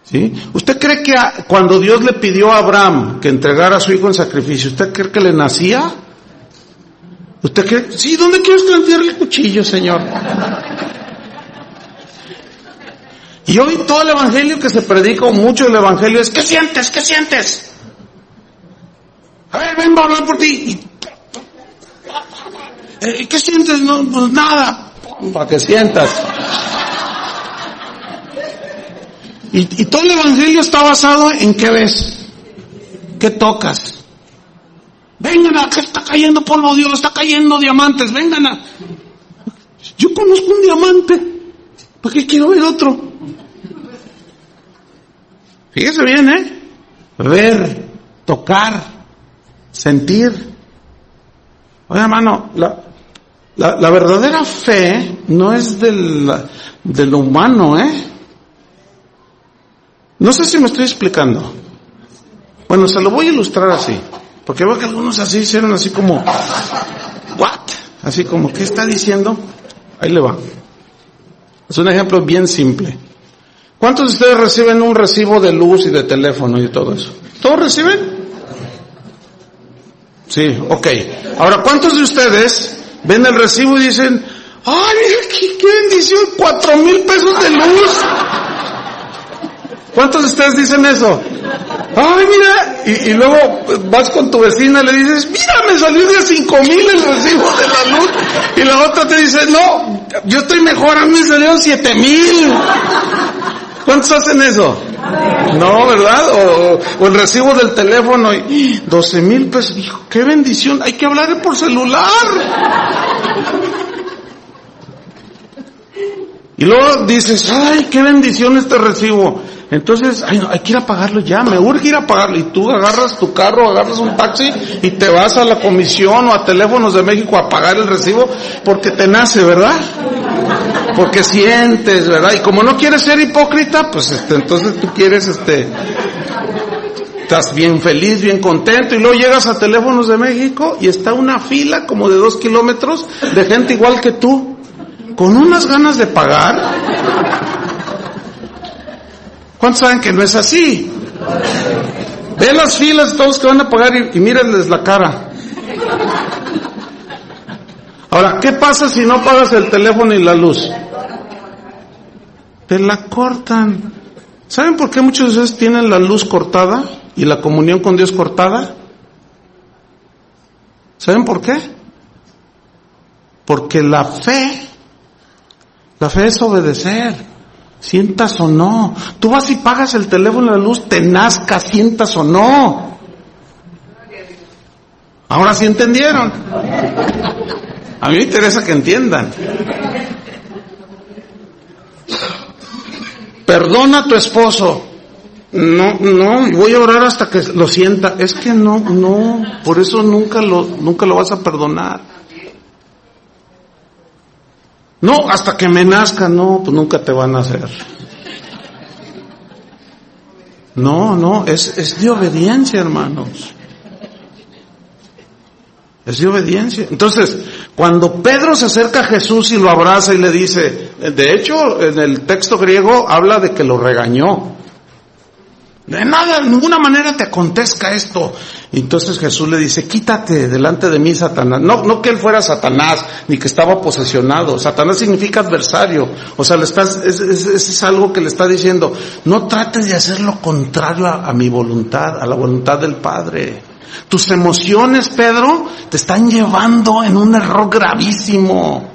¿Sí? ¿Usted cree que cuando Dios le pidió a Abraham que entregara a su hijo en sacrificio, ¿usted cree que le nacía? ¿Usted cree? Sí, ¿dónde quieres que le entierre el cuchillo, Señor? Y hoy todo el evangelio que se predica, o mucho del evangelio es, ¿qué sientes? ¿Qué sientes? A ver, ven, va a hablar por ti. ¿Qué sientes? No, pues nada. Para que sientas. Y todo el evangelio está basado en ¿qué ves? ¿Qué tocas? Vengan, que está cayendo polvo, Dios, está cayendo diamantes, vengan a... Yo conozco un diamante, ¿para qué quiero ver otro? Fíjese bien, ver, tocar, sentir. Oye, hermano, la verdadera fe no es de lo humano, No sé si me estoy explicando. Bueno, se lo voy a ilustrar así, porque veo que algunos así hicieron así como, ¿what? Así como, ¿qué está diciendo? Ahí le va. Es un ejemplo bien simple. ¿Cuántos de ustedes reciben un recibo de luz y de teléfono y todo eso? ¿Todos reciben? Sí, ok. Ahora, ¿cuántos de ustedes ven el recibo y dicen, ¡ay, mira qué bendición! 4,000 pesos de luz. ¿Cuántos de ustedes dicen eso? ¡Ay, mira! Y luego vas con tu vecina y le dices, ¡mira, me salió de 5,000 el recibo de la luz! Y la otra te dice, no, yo estoy mejor, a mí me salieron 7,000. ¿Cuántos hacen eso? No, ¿verdad? O el recibo del teléfono y 12,000 pesos. Hijo, qué bendición, hay que hablar por celular. Y luego dices, ay, qué bendición este recibo. Entonces, ay, no, hay que ir a pagarlo ya, me urge ir a pagarlo. Y tú agarras tu carro, agarras un taxi y te vas a la comisión o a Teléfonos de México a pagar el recibo porque te nace, ¿verdad? Porque sientes, ¿verdad? Y como no quieres ser hipócrita, pues entonces tú quieres, estás bien feliz, bien contento, y luego llegas a Teléfonos de México y está una fila como de 2 kilómetros de gente igual que tú, con unas ganas de pagar. ¿Cuántos saben que no es así? Ve las filas de todos que van a pagar y mírenles la cara. Ahora, ¿qué pasa si no pagas el teléfono y la luz? te la cortan. ¿Saben por qué muchos de ustedes tienen la luz cortada y la comunión con Dios cortada? ¿Saben por qué? Porque la fe es obedecer, sientas o no. Tú vas y pagas el teléfono y la luz, te nazca, sientas o no. Ahora sí entendieron. A mí me interesa que entiendan. Perdona a tu esposo. No, voy a orar hasta que lo sienta. Es que no, por eso nunca lo vas a perdonar. No, hasta que me nazca, no, pues nunca te van a hacer. No, es de obediencia, hermanos. Es de obediencia. Entonces, cuando Pedro se acerca a Jesús y lo abraza y le dice, de hecho, en el texto griego habla de que lo regañó. De ninguna manera te acontezca esto. Y entonces Jesús le dice, quítate delante de mí, Satanás. No que él fuera Satanás, ni que estaba posesionado. Satanás significa adversario. O sea, es algo que le está diciendo, no trates de hacer lo contrario a mi voluntad, a la voluntad del Padre. Tus emociones, Pedro, te están llevando en un error gravísimo.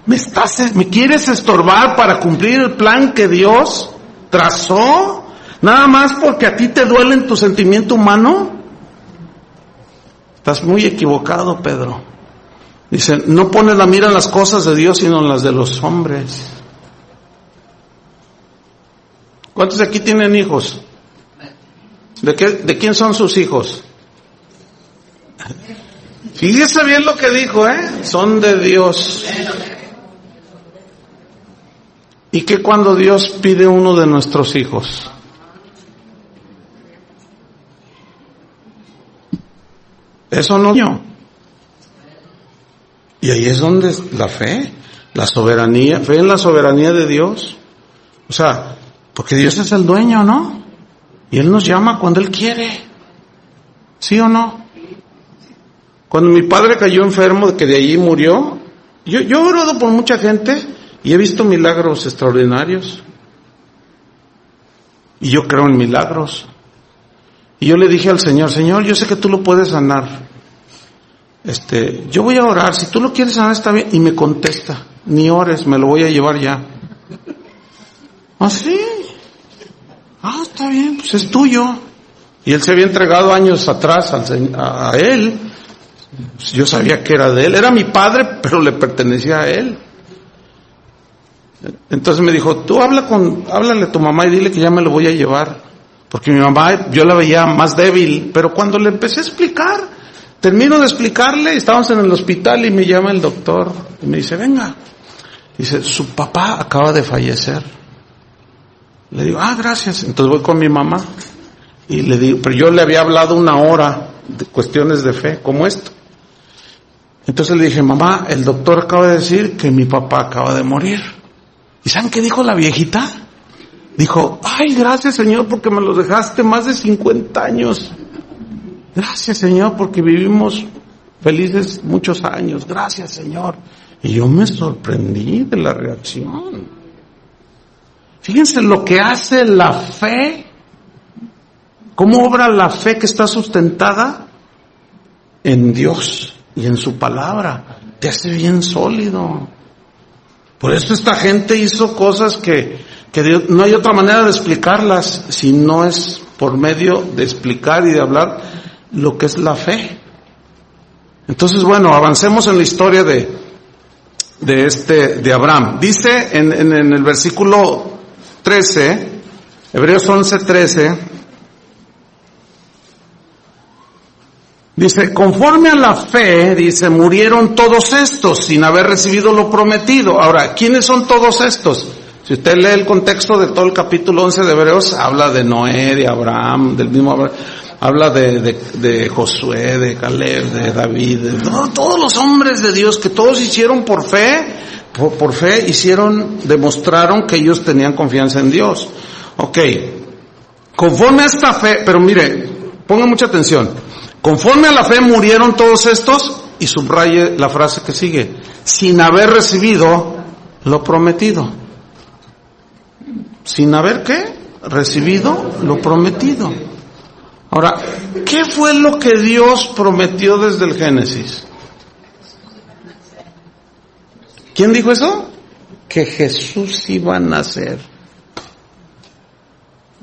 ¿Me quieres estorbar para cumplir el plan que Dios trazó? Nada más porque a ti te duele en tu sentimiento humano. Estás muy equivocado, Pedro. Dice, no pones la mira en las cosas de Dios, sino en las de los hombres. ¿Cuántos de aquí tienen hijos? ¿De quién son sus hijos? Fíjese bien lo que dijo, son de Dios. ¿Y qué cuando Dios pide uno de nuestros hijos? Eso no. Y ahí es donde la fe, la soberanía, fe en la soberanía de Dios. O sea, porque Dios es el dueño, ¿no? Y Él nos llama cuando Él quiere. ¿Sí o no? Cuando mi padre cayó enfermo, que de allí murió, yo he orado por mucha gente y he visto milagros extraordinarios. Y yo creo en milagros. Y yo le dije al Señor, Señor, yo sé que tú lo puedes sanar. Yo voy a orar, si tú lo quieres sanar está bien. Y me contesta, ni ores, me lo voy a llevar ya. ¿Ah, sí? Está bien, pues es tuyo. Y él se había entregado años atrás a él. Yo sabía que era de él, era mi padre, pero le pertenecía a él. Entonces me dijo, tú háblale a tu mamá y dile que ya me lo voy a llevar. Porque mi mamá, yo la veía más débil, pero cuando le empecé a explicar, termino de explicarle, estábamos en el hospital y me llama el doctor y me dice, venga. Dice, su papá acaba de fallecer. Le digo, gracias. Entonces voy con mi mamá y le digo, pero yo le había hablado 1 hora de cuestiones de fe, como esto. Entonces le dije, mamá, el doctor acaba de decir que mi papá acaba de morir. ¿Y saben qué dijo la viejita? Dijo, ay, gracias Señor porque me los dejaste más de 50 años. Gracias Señor porque vivimos felices muchos años. Gracias Señor. Y yo me sorprendí de la reacción. Fíjense lo que hace la fe. ¿Cómo obra la fe que está sustentada en Dios y en su palabra? Te hace bien sólido. Por eso esta gente hizo cosas que Dios, no hay otra manera de explicarlas si no es por medio de explicar y de hablar lo que es la fe. Entonces, bueno, avancemos en la historia de Abraham. Dice en el versículo 13, Hebreos 11:13, dice, conforme a la fe, dice, murieron todos estos sin haber recibido lo prometido. Ahora, ¿quiénes son todos estos? Si usted lee el contexto de todo el capítulo 11 de Hebreos, habla de Noé, de Abraham, del mismo Abraham, habla de Josué, de Caleb, de David, de todos los hombres de Dios que todos hicieron por fe, demostraron que ellos tenían confianza en Dios. Ok, conforme a esta fe, pero mire, ponga mucha atención, conforme a la fe murieron todos estos, y subraye la frase que sigue, sin haber recibido lo prometido. sin haber ¿qué? Recibido lo prometido. Ahora, ¿qué fue lo que Dios prometió desde el Génesis? ¿Quién dijo eso? Que Jesús iba a nacer.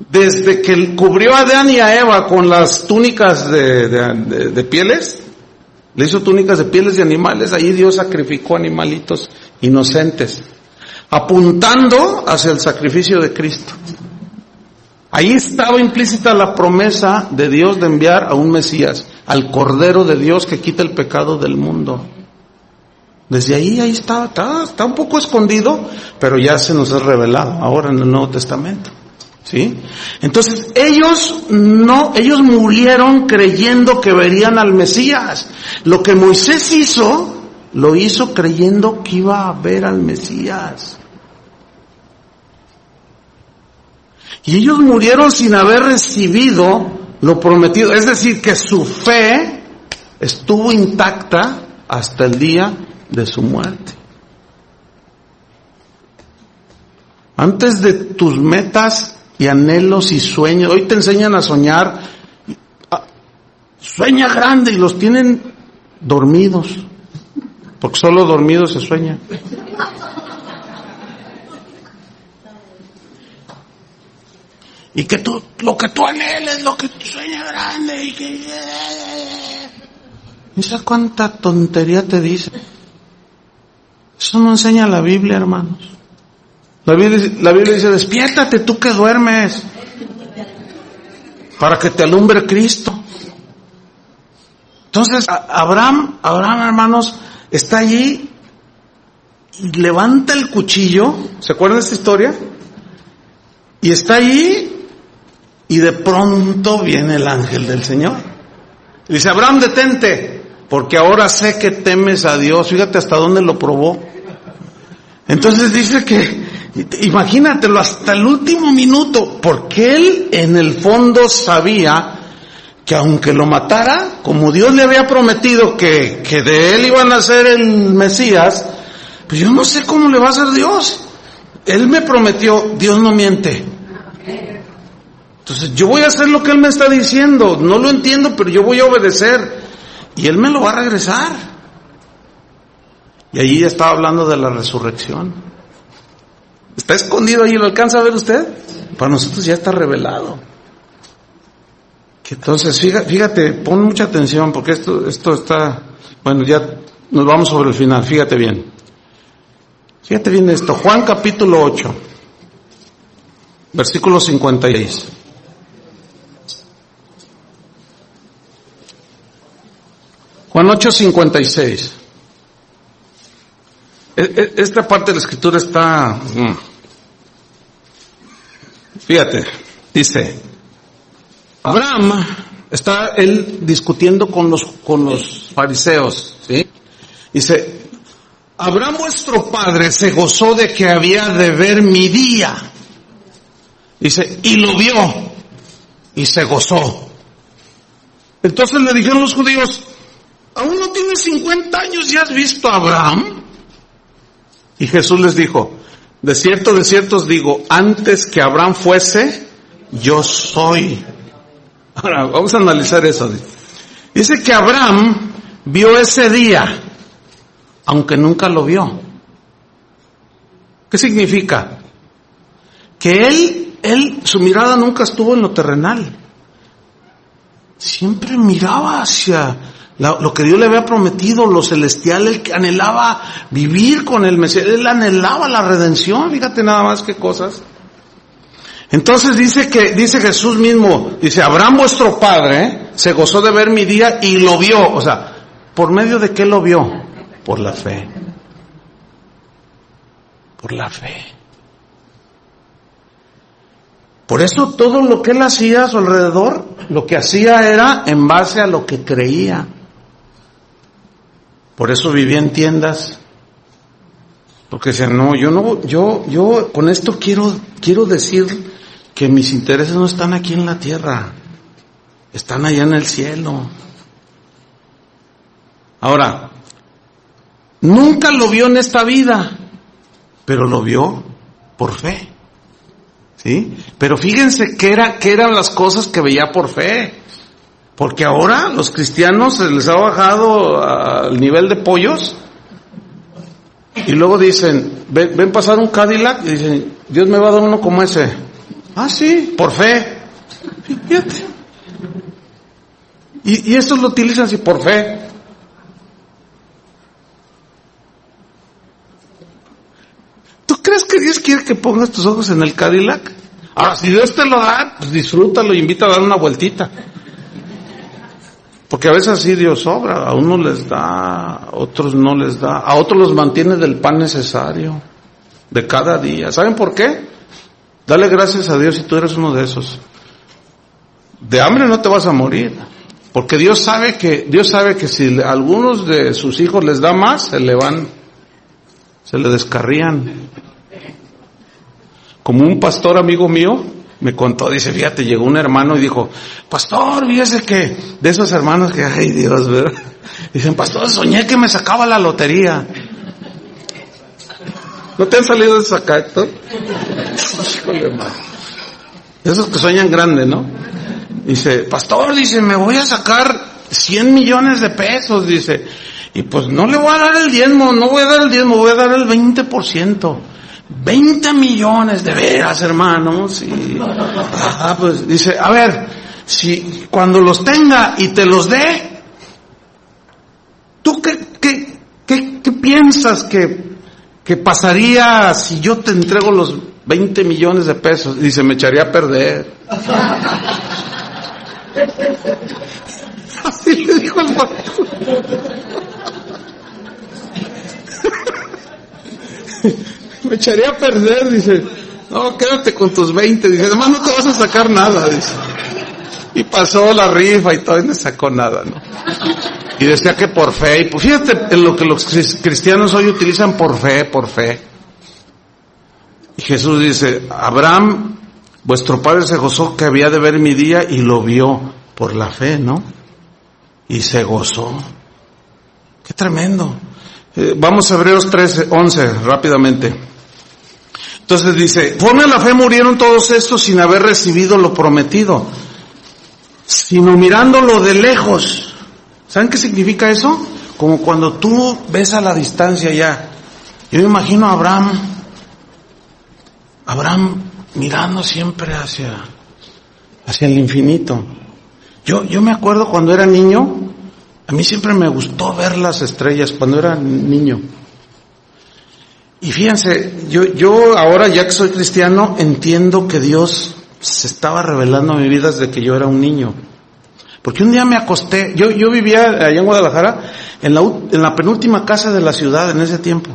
Desde que cubrió a Adán y a Eva con las túnicas de pieles, le hizo túnicas de pieles de animales, ahí Dios sacrificó animalitos inocentes, apuntando hacia el sacrificio de Cristo. Ahí estaba implícita la promesa de Dios de enviar a un Mesías, al Cordero de Dios que quita el pecado del mundo. Desde ahí está un poco escondido, pero ya se nos ha revelado ahora en el Nuevo Testamento. ¿Sí? Entonces ellos murieron creyendo que verían al Mesías. Lo que Moisés hizo, lo hizo creyendo que iba a ver al Mesías. Y ellos murieron sin haber recibido lo prometido. Es decir, que su fe estuvo intacta hasta el día de su muerte. Antes de tus metas y anhelos y sueños, hoy te enseñan a soñar, sueña grande, y los tienen dormidos, porque solo dormidos se sueña. Y que lo que tú anheles, lo que tú sueñas grande, y que... ¿No sabes cuánta tontería te dice? Eso no enseña la Biblia, hermanos. La Biblia dice, despiértate tú que duermes, para que te alumbre Cristo. Entonces, Abraham, hermanos, está allí, y levanta el cuchillo, ¿se acuerdan de esta historia? Y está allí, y de pronto viene el ángel del Señor. Y dice, Abraham, detente, porque ahora sé que temes a Dios. Fíjate hasta dónde lo probó. Entonces dice que, imagínatelo, hasta el último minuto, porque él en el fondo sabía que aunque lo matara, como Dios le había prometido que de él iba a nacer el Mesías, pues yo no sé cómo le va a hacer Dios. Él me prometió, Dios no miente. Entonces yo voy a hacer lo que él me está diciendo, no lo entiendo, pero yo voy a obedecer, y él me lo va a regresar. Y allí ya estaba hablando de la resurrección. Está escondido ahí, ¿lo alcanza a ver usted? Para nosotros ya está revelado. Que entonces, fíjate, pon mucha atención, porque esto está, bueno, ya nos vamos sobre el final, fíjate bien. Fíjate bien esto, Juan capítulo 8, versículo 56. Juan 8:56. Esta parte de la escritura está, fíjate, dice, Abraham, está él discutiendo con los fariseos, ¿sí? Dice, Abraham vuestro padre se gozó de que había de ver mi día. Dice, y lo vio, y se gozó. Entonces le dijeron los judíos, ¿aún no tienes 50 años y has visto a Abraham? Y Jesús les dijo, de cierto os digo, antes que Abraham fuese, yo soy. Ahora, vamos a analizar eso. Dice que Abraham vio ese día, aunque nunca lo vio. ¿Qué significa? Que su mirada nunca estuvo en lo terrenal. Siempre miraba hacia lo que Dios le había prometido, lo celestial. Él anhelaba vivir con el Mesías, él anhelaba la redención. Fíjate nada más qué cosas. Entonces dice Jesús mismo, dice, Abraham vuestro padre se gozó de ver mi día y lo vio. O sea, ¿por medio de qué lo vio? Por la fe. Por la fe. Por eso todo lo que él hacía a su alrededor, lo que hacía era en base a lo que creía. Por eso vivía en tiendas. Porque decían, no, yo con esto quiero decir que mis intereses no están aquí en la tierra, están allá en el cielo. Ahora, nunca lo vio en esta vida, pero lo vio por fe. ¿sí? Pero fíjense qué eran las cosas que veía por fe. Porque ahora los cristianos se les ha bajado al nivel de pollos. Y luego dicen, ven pasar un Cadillac y dicen, Dios me va a dar uno como ese. Ah, sí, por fe. Fíjate. Y estos lo utilizan así, por fe. ¿Tú crees que Dios quiere que pongas tus ojos en el Cadillac? Ahora, si Dios te lo da, pues disfrútalo y invita a dar una vueltita. Porque a veces así Dios obra, a unos les da, a otros no les da, a otros los mantiene del pan necesario, de cada día. ¿Saben por qué? Dale gracias a Dios si tú eres uno de esos. De hambre no te vas a morir, porque Dios sabe que si a algunos de sus hijos les da más, se le descarrían. Como un pastor amigo mío me contó, dice, fíjate, llegó un hermano y dijo, pastor, fíjese que, de esos hermanos que, ay Dios, ¿verdad? Dicen, pastor, soñé que me sacaba la lotería. ¿No te han salido de acá, Héctor? Híjole, man. Esos que sueñan grande, ¿no? Dice, pastor, dice, me voy a sacar 100 millones de pesos, dice, y pues no le voy a dar el diezmo, voy a dar el 20%. 20 millones, de veras, hermano, sí. Ajá, pues dice, a ver, si cuando los tenga y te los dé, ¿tú qué piensas que pasaría si yo te entrego los 20 millones de pesos? Dice, me echaría a perder. Así le dijo el pastor. Me echaría a perder, dice. No, quédate con tus 20. Dice, además no te vas a sacar nada, dice. Y pasó la rifa y todo y no sacó nada, ¿no? Y decía que por fe. Y pues fíjate en lo que los cristianos hoy utilizan por fe. Y Jesús dice, Abraham, vuestro padre se gozó que había de ver mi día y lo vio por la fe, ¿no? Y se gozó. Qué tremendo. Vamos a Hebreos 13:11, rápidamente. Entonces dice, conforme a la fe murieron todos estos sin haber recibido lo prometido, sino mirándolo de lejos. ¿Saben qué significa eso? Como cuando tú ves a la distancia ya. Yo me imagino a Abraham mirando siempre hacia el infinito. Yo me acuerdo cuando era niño, a mí siempre me gustó ver las estrellas cuando era niño. Y fíjense, yo ahora ya que soy cristiano entiendo que Dios se estaba revelando en mi vida desde que yo era un niño. Porque un día me acosté, yo vivía allá en Guadalajara, en la penúltima casa de la ciudad en ese tiempo.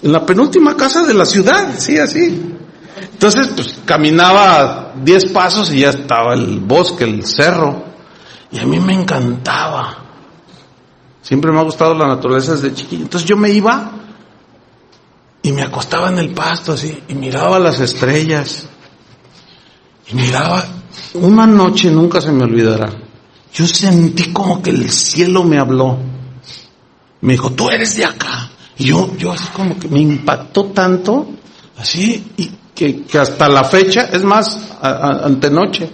En la penúltima casa de la ciudad, sí, así. Entonces, pues caminaba 10 pasos y ya estaba el bosque, el cerro. Y a mí me encantaba. Siempre me ha gustado la naturaleza desde chiquillo. Entonces yo me iba y me acostaba en el pasto así y miraba las estrellas. Y miraba, una noche nunca se me olvidará. Yo sentí como que el cielo me habló. Me dijo, tú eres de acá. Y yo así como que me impactó tanto, así, y que hasta la fecha, es más, antenoche,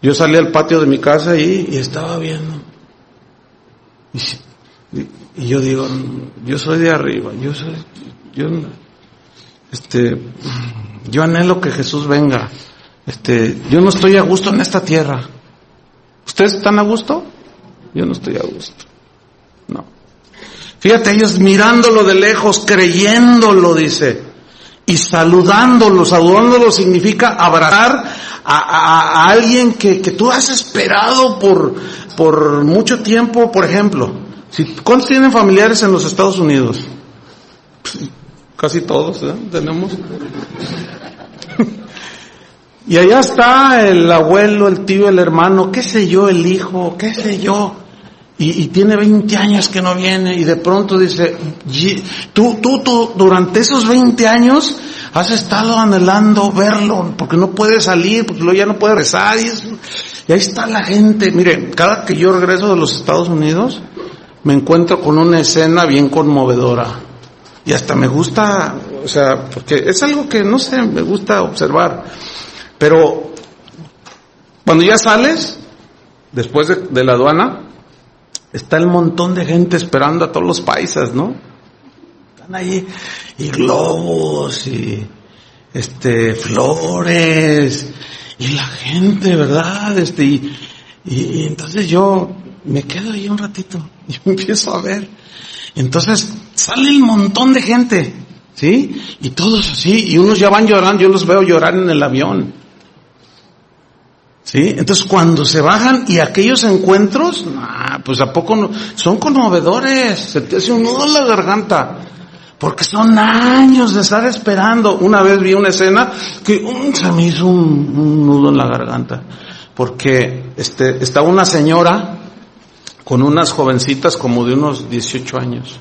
yo salí al patio de mi casa y estaba viendo. Y yo digo, yo soy de arriba, yo anhelo que Jesús venga. Yo no estoy a gusto en esta tierra. ¿Ustedes están a gusto? Yo no estoy a gusto. No. Fíjate, ellos mirándolo de lejos, creyéndolo, dice, y saludándolo. Saludándolo significa abrazar a alguien que tú has esperado por mucho tiempo. Por ejemplo, ¿cuántos tienen familiares en los Estados Unidos? Casi todos, ¿eh? Tenemos. Y allá está el abuelo, el tío, el hermano, qué sé yo, el hijo, qué sé yo. Y tiene 20 años que no viene y de pronto dice, tú durante esos 20 años has estado anhelando verlo porque no puede salir, porque luego ya no puede rezar y ahí está la gente. Mire, cada que yo regreso de los Estados Unidos me encuentro con una escena bien conmovedora y hasta me gusta o sea, porque es algo que, no sé, me gusta observar. Pero cuando ya sales, después de la aduana, está el montón de gente esperando a todos los paisas, ¿no? Están ahí, y globos, y flores, y la gente, ¿verdad? Y entonces yo me quedo ahí un ratito, y empiezo a ver. Entonces sale el montón de gente, ¿sí? Y todos así, y unos ya van llorando, yo los veo llorar en el avión. ¿Sí? Entonces cuando se bajan y aquellos encuentros, pues a poco no, son conmovedores, se te hace un nudo en la garganta, porque son años de estar esperando. Una vez vi una escena que se me hizo un nudo en la garganta, porque está una señora con unas jovencitas como de unos 18 años.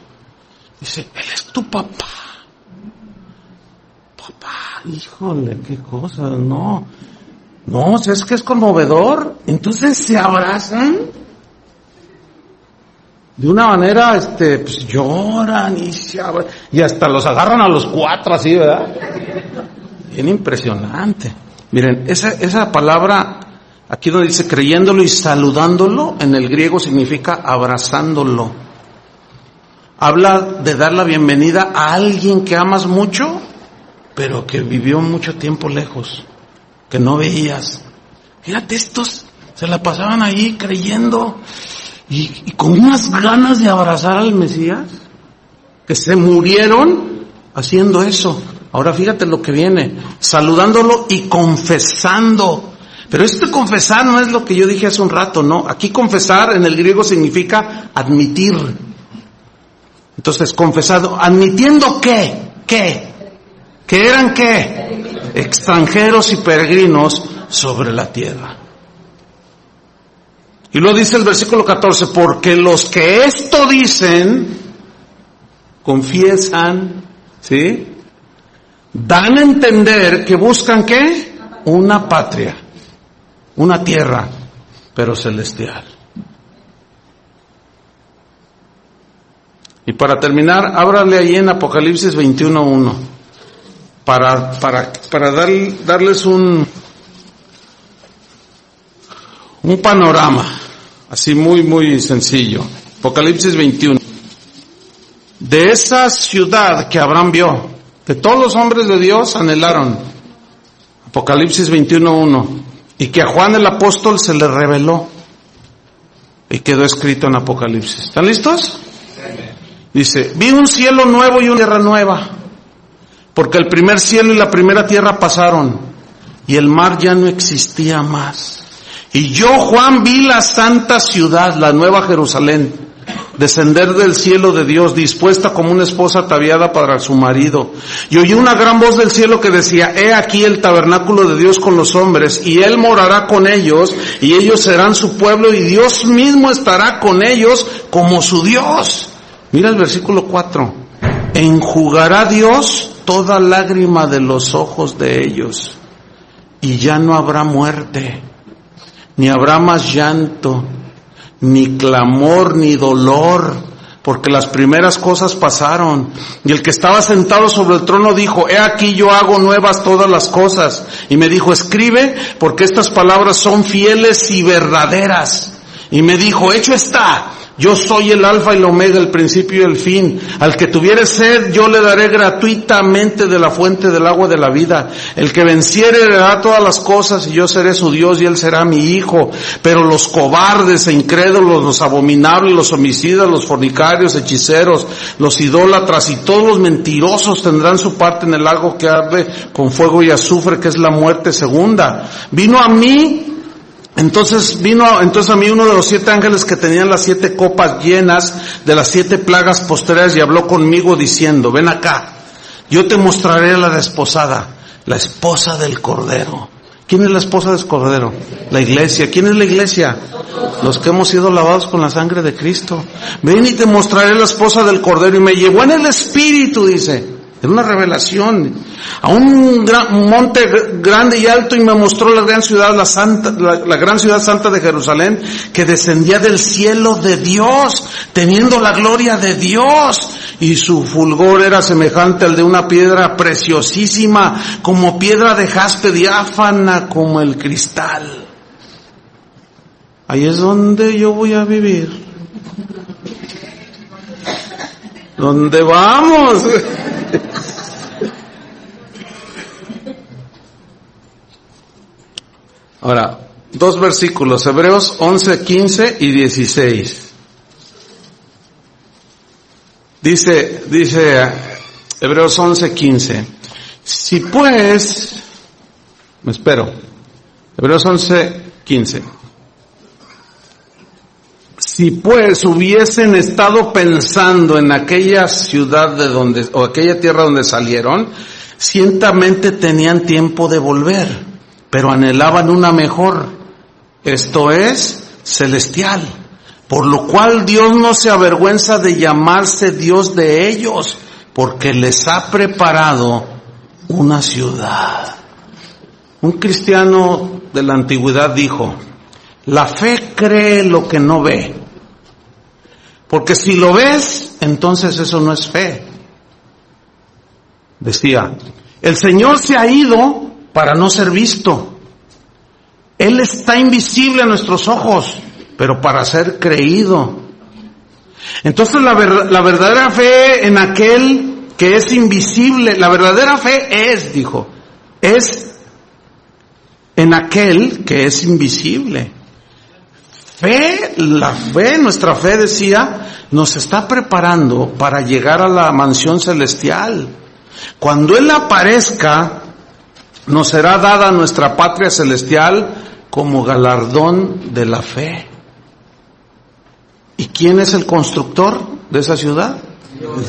Dice, él es tu papá. Papá, híjole, qué cosa, no, es que es conmovedor. Entonces se abrazan de una manera, pues lloran y hasta los agarran a los cuatro así, ¿verdad? Bien impresionante. Miren, esa palabra, aquí donde dice creyéndolo y saludándolo, en el griego significa abrazándolo. Habla de dar la bienvenida a alguien que amas mucho, pero que vivió mucho tiempo lejos, que no veías. Fíjate, estos se la pasaban ahí creyendo y con unas ganas de abrazar al Mesías, que se murieron haciendo eso. Ahora fíjate lo que viene, saludándolo y confesando. Pero confesar no es lo que yo dije hace un rato, ¿no? Aquí confesar en el griego significa admitir. Entonces, confesado, admitiendo que eran extranjeros y peregrinos sobre la tierra. Y luego dice el versículo 14, porque los que esto dicen, confiesan, ¿sí? Dan a entender que buscan ¿qué? Una patria, una tierra, pero celestial. Y para terminar, ábrale ahí en Apocalipsis 21:1, para darles un panorama, así muy, muy sencillo. Apocalipsis 21. De esa ciudad que Abraham vio, que todos los hombres de Dios anhelaron. Apocalipsis 21:1. Y que a Juan el apóstol se le reveló. Y quedó escrito en Apocalipsis. ¿Están listos? Dice, vi un cielo nuevo y una tierra nueva, porque el primer cielo y la primera tierra pasaron, y el mar ya no existía más. Y yo, Juan, vi la santa ciudad, la nueva Jerusalén, descender del cielo de Dios, dispuesta como una esposa ataviada para su marido. Y oí una gran voz del cielo que decía, he aquí el tabernáculo de Dios con los hombres, y Él morará con ellos, y ellos serán su pueblo, y Dios mismo estará con ellos como su Dios. Mira el versículo 4. Enjugará Dios toda lágrima de los ojos de ellos, y ya no habrá muerte, ni habrá más llanto, ni clamor, ni dolor, porque las primeras cosas pasaron. Y el que estaba sentado sobre el trono dijo, he aquí yo hago nuevas todas las cosas. Y me dijo, escribe, porque estas palabras son fieles y verdaderas. Y me dijo, hecho está. Yo soy el alfa y el omega, el principio y el fin. Al que tuviere sed, yo le daré gratuitamente de la fuente del agua de la vida. El que venciere heredará todas las cosas, y yo seré su Dios y él será mi hijo. Pero los cobardes e incrédulos, los abominables, los homicidas, los fornicarios, hechiceros, los idólatras y todos los mentirosos tendrán su parte en el lago que arde con fuego y azufre, que es la muerte segunda. Entonces a mí uno de los 7 ángeles que tenían las 7 copas llenas de las 7 plagas postreras, y habló conmigo diciendo, ven acá, yo te mostraré a la desposada, la esposa del Cordero. ¿Quién es la esposa del Cordero? La iglesia. ¿Quién es la iglesia? Los que hemos sido lavados con la sangre de Cristo. Ven y te mostraré la esposa del Cordero. Y me llevó en el Espíritu, dice, en una revelación, a un monte grande y alto, y me mostró la gran ciudad, la gran ciudad santa de Jerusalén, que descendía del cielo de Dios, teniendo la gloria de Dios. y su fulgor era semejante al de una piedra preciosísima, como piedra de jaspe, diáfana como el cristal. Ahí es donde yo voy a vivir. ¿Dónde vamos? Ahora, 2 versículos, Hebreos 11, 15 y 16. Dice Hebreos 11, 15. Si pues, me espero, Hebreos 11, 15. Si pues hubiesen estado pensando en aquella ciudad de donde, o aquella tierra donde salieron, ciertamente tenían tiempo de volver, pero anhelaban una mejor, esto es, celestial. Por lo cual Dios no se avergüenza de llamarse Dios de ellos, porque les ha preparado una ciudad. Un cristiano de la antigüedad dijo, la fe cree lo que no ve. Porque si lo ves, entonces eso no es fe. Decía, el Señor se ha ido para no ser visto. Él está invisible a nuestros ojos, pero para ser creído. Entonces la verdadera fe en aquel que es invisible, la verdadera fe es, dijo, es en aquel que es invisible. Nuestra fe, decía, nos está preparando para llegar a la mansión celestial. Cuando Él aparezca, nos será dada nuestra patria celestial como galardón de la fe. ¿Y quién es el constructor de esa ciudad?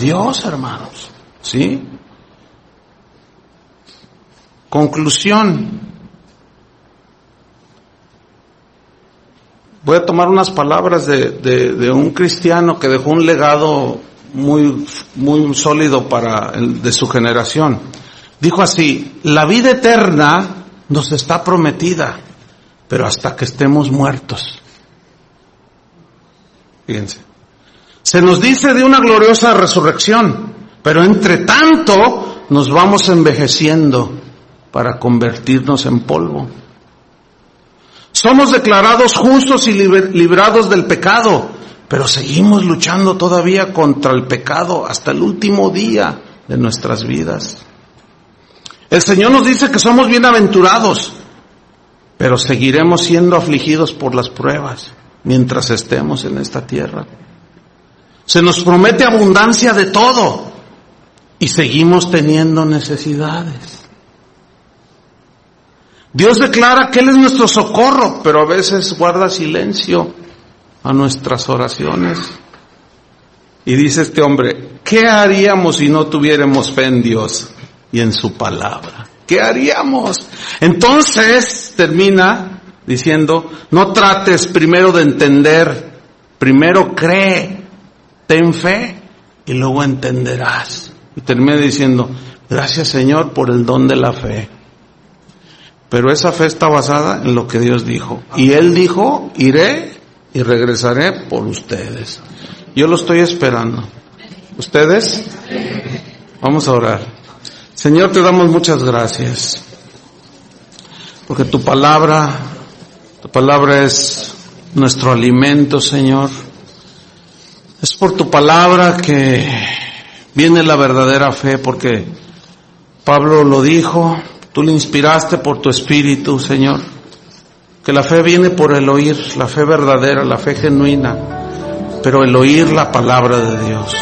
Dios, hermanos. ¿Sí? Conclusión. Voy a tomar unas palabras de un cristiano que dejó un legado muy sólido de su generación. Dijo así, la vida eterna nos está prometida, pero hasta que estemos muertos. Fíjense. Se nos dice de una gloriosa resurrección, pero entre tanto nos vamos envejeciendo para convertirnos en polvo. Somos declarados justos y librados del pecado, pero seguimos luchando todavía contra el pecado hasta el último día de nuestras vidas. El Señor nos dice que somos bienaventurados, pero seguiremos siendo afligidos por las pruebas mientras estemos en esta tierra. Se nos promete abundancia de todo y seguimos teniendo necesidades. Dios declara que Él es nuestro socorro, pero a veces guarda silencio a nuestras oraciones. Y dice este hombre, ¿qué haríamos si no tuviéramos fe en Dios y en su palabra? ¿Qué haríamos? Entonces termina diciendo, no trates primero de entender, primero cree, ten fe y luego entenderás. Y termina diciendo, gracias Señor por el don de la fe. Pero esa fe está basada en lo que Dios dijo. Y Él dijo, iré y regresaré por ustedes. Yo lo estoy esperando. ¿Ustedes? Vamos a orar. Señor, te damos muchas gracias. Porque tu palabra es nuestro alimento, Señor. Es por tu palabra que viene la verdadera fe, porque Pablo lo dijo. Tú le inspiraste por tu espíritu, Señor, que la fe viene por el oír, la fe verdadera, la fe genuina, pero el oír la palabra de Dios.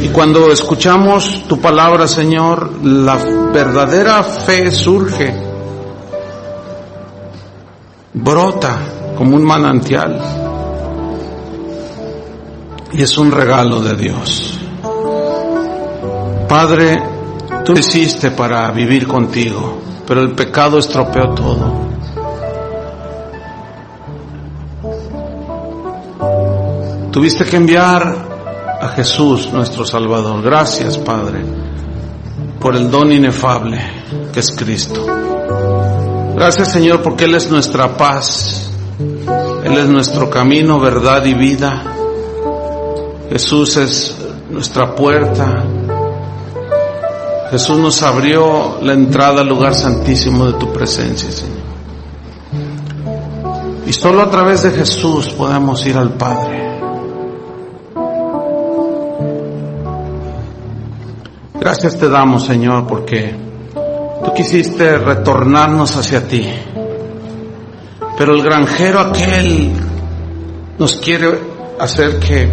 Y cuando escuchamos tu palabra, Señor, la verdadera fe surge, brota como un manantial, y es un regalo de Dios. Padre, tú hiciste para vivir contigo, pero el pecado estropeó todo. Tuviste que enviar a Jesús, nuestro Salvador. Gracias, Padre, por el don inefable que es Cristo. Gracias, Señor, porque Él es nuestra paz. Él es nuestro camino, verdad y vida. Jesús es nuestra puerta. Jesús nos abrió la entrada al lugar santísimo de tu presencia, Señor. Y solo a través de Jesús podemos ir al Padre. Gracias te damos, Señor, porque tú quisiste retornarnos hacia ti. Pero el granjero aquel nos quiere hacer que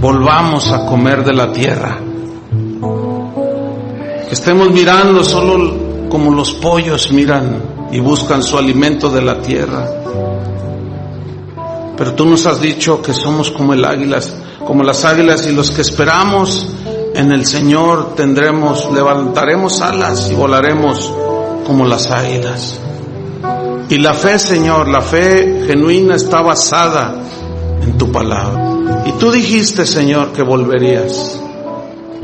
volvamos a comer de la tierra. Que estemos mirando solo como los pollos miran y buscan su alimento de la tierra. Pero tú nos has dicho que somos como las águilas, y los que esperamos en el Señor levantaremos alas y volaremos como las águilas. Y la fe, Señor, la fe genuina está basada en tu palabra. Y tú dijiste, Señor, que volverías.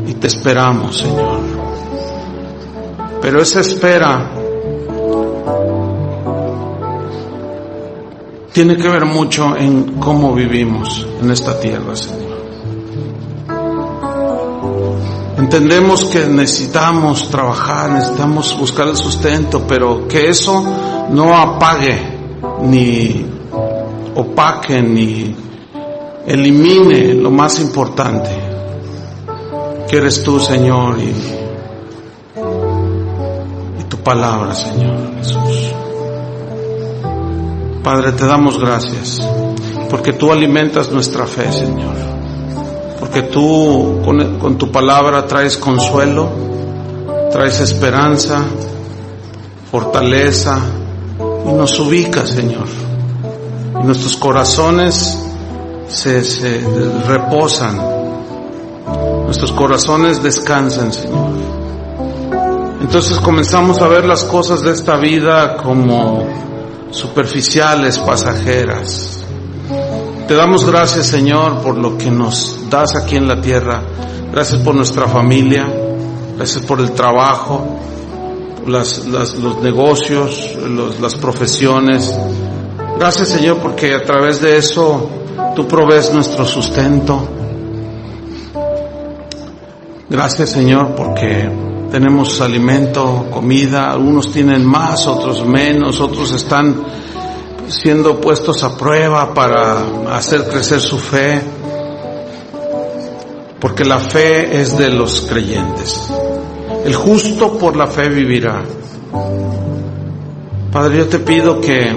Y te esperamos, Señor. Pero esa espera tiene que ver mucho en cómo vivimos en esta tierra, Señor. Entendemos que necesitamos trabajar, necesitamos buscar el sustento, pero que eso no apague, ni opaque, ni elimine lo más importante, que eres tú, Señor, y tu palabra, Señor Jesús. Padre, te damos gracias, porque tú alimentas nuestra fe, Señor. Porque tú con tu palabra traes consuelo, traes esperanza, fortaleza, y nos ubicas, Señor. Y nuestros corazones se reposan, nuestros corazones descansan, Señor. Entonces comenzamos a ver las cosas de esta vida como superficiales, pasajeras. Te damos gracias, Señor, por lo que nos das aquí en la tierra. Gracias por nuestra familia, gracias por el trabajo, los negocios, las profesiones. Gracias, Señor, porque a través de eso tú provees nuestro sustento. Gracias, Señor, porque tenemos alimento, comida. Algunos tienen más, otros menos, otros están siendo puestos a prueba para hacer crecer su fe, porque la fe es de los creyentes. El justo por la fe vivirá. Padre, yo te pido que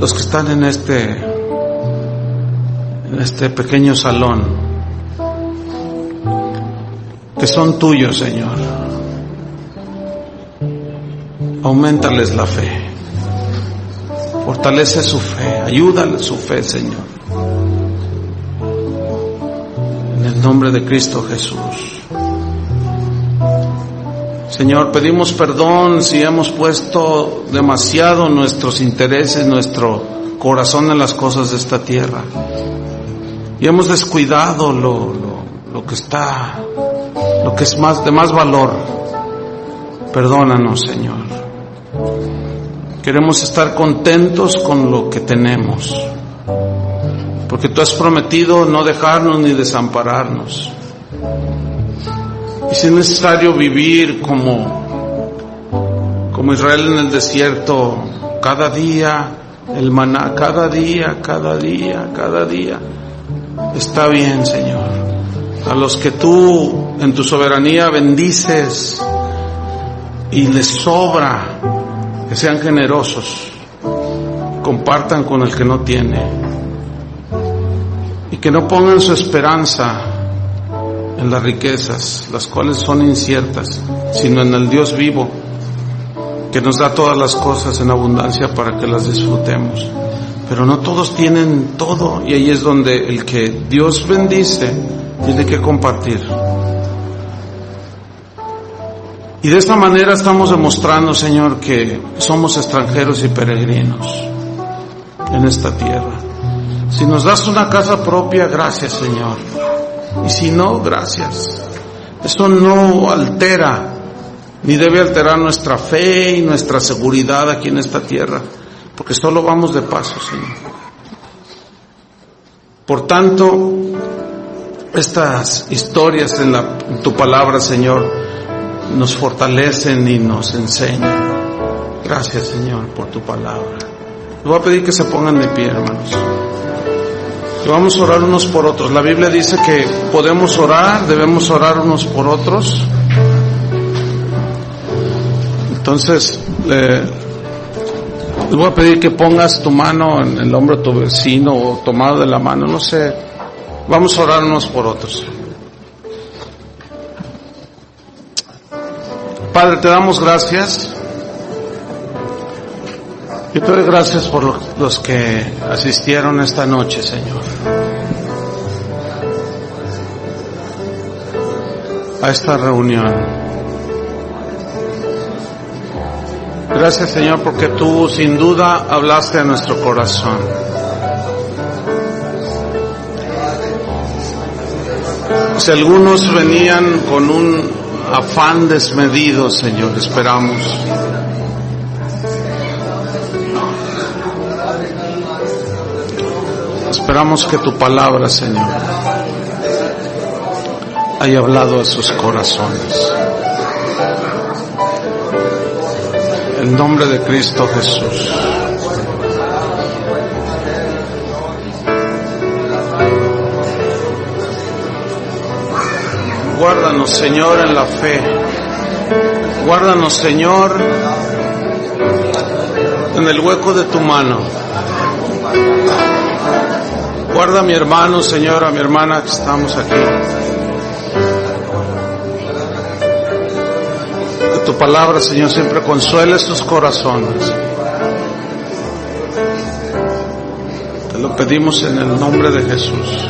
los que están en este pequeño salón, que son tuyos, Señor, auméntales la fe. Fortalece su fe, ayúdale su fe, Señor. En el nombre de Cristo Jesús. Señor, pedimos perdón si hemos puesto demasiado nuestros intereses, nuestro corazón en las cosas de esta tierra. Y hemos descuidado lo que es de más valor. Perdónanos, Señor. Queremos estar contentos con lo que tenemos, porque tú has prometido no dejarnos ni desampararnos. Y si es necesario vivir como Israel en el desierto, cada día, el maná, cada día, está bien, Señor. A los que tú en tu soberanía bendices y les sobra, que sean generosos, compartan con el que no tiene, y que no pongan su esperanza en las riquezas, las cuales son inciertas, sino en el Dios vivo, que nos da todas las cosas en abundancia para que las disfrutemos. Pero no todos tienen todo, y ahí es donde el que Dios bendice tiene que compartir. Y de esta manera estamos demostrando, Señor, que somos extranjeros y peregrinos en esta tierra. Si nos das una casa propia, gracias, Señor. Y si no, gracias. Eso no altera, ni debe alterar nuestra fe y nuestra seguridad aquí en esta tierra, porque solo vamos de paso, Señor. Por tanto, estas historias en tu palabra, Señor, nos fortalecen y nos enseñan. Gracias, Señor, por tu palabra. Les voy a pedir que se pongan de pie, hermanos. Y vamos a orar unos por otros. La Biblia dice que podemos orar, debemos orar unos por otros. Entonces, les voy a pedir que pongas tu mano en el hombro de tu vecino o tomado de la mano, no sé. Vamos a orar unos por otros. Padre, te damos gracias. Yo te doy gracias por los que asistieron esta noche, Señor, a esta reunión. Gracias, Señor, porque tú sin duda hablaste a nuestro corazón. Si algunos venían con un afán desmedido, Señor, Esperamos que tu palabra, Señor, haya hablado a sus corazones. En el nombre de Cristo Jesús. Guárdanos, Señor, en la fe. Guárdanos, Señor, en el hueco de tu mano. Guarda a mi hermano, Señor, a mi hermana que estamos aquí. Que tu palabra, Señor, siempre consuele sus corazones. Te lo pedimos en el nombre de Jesús.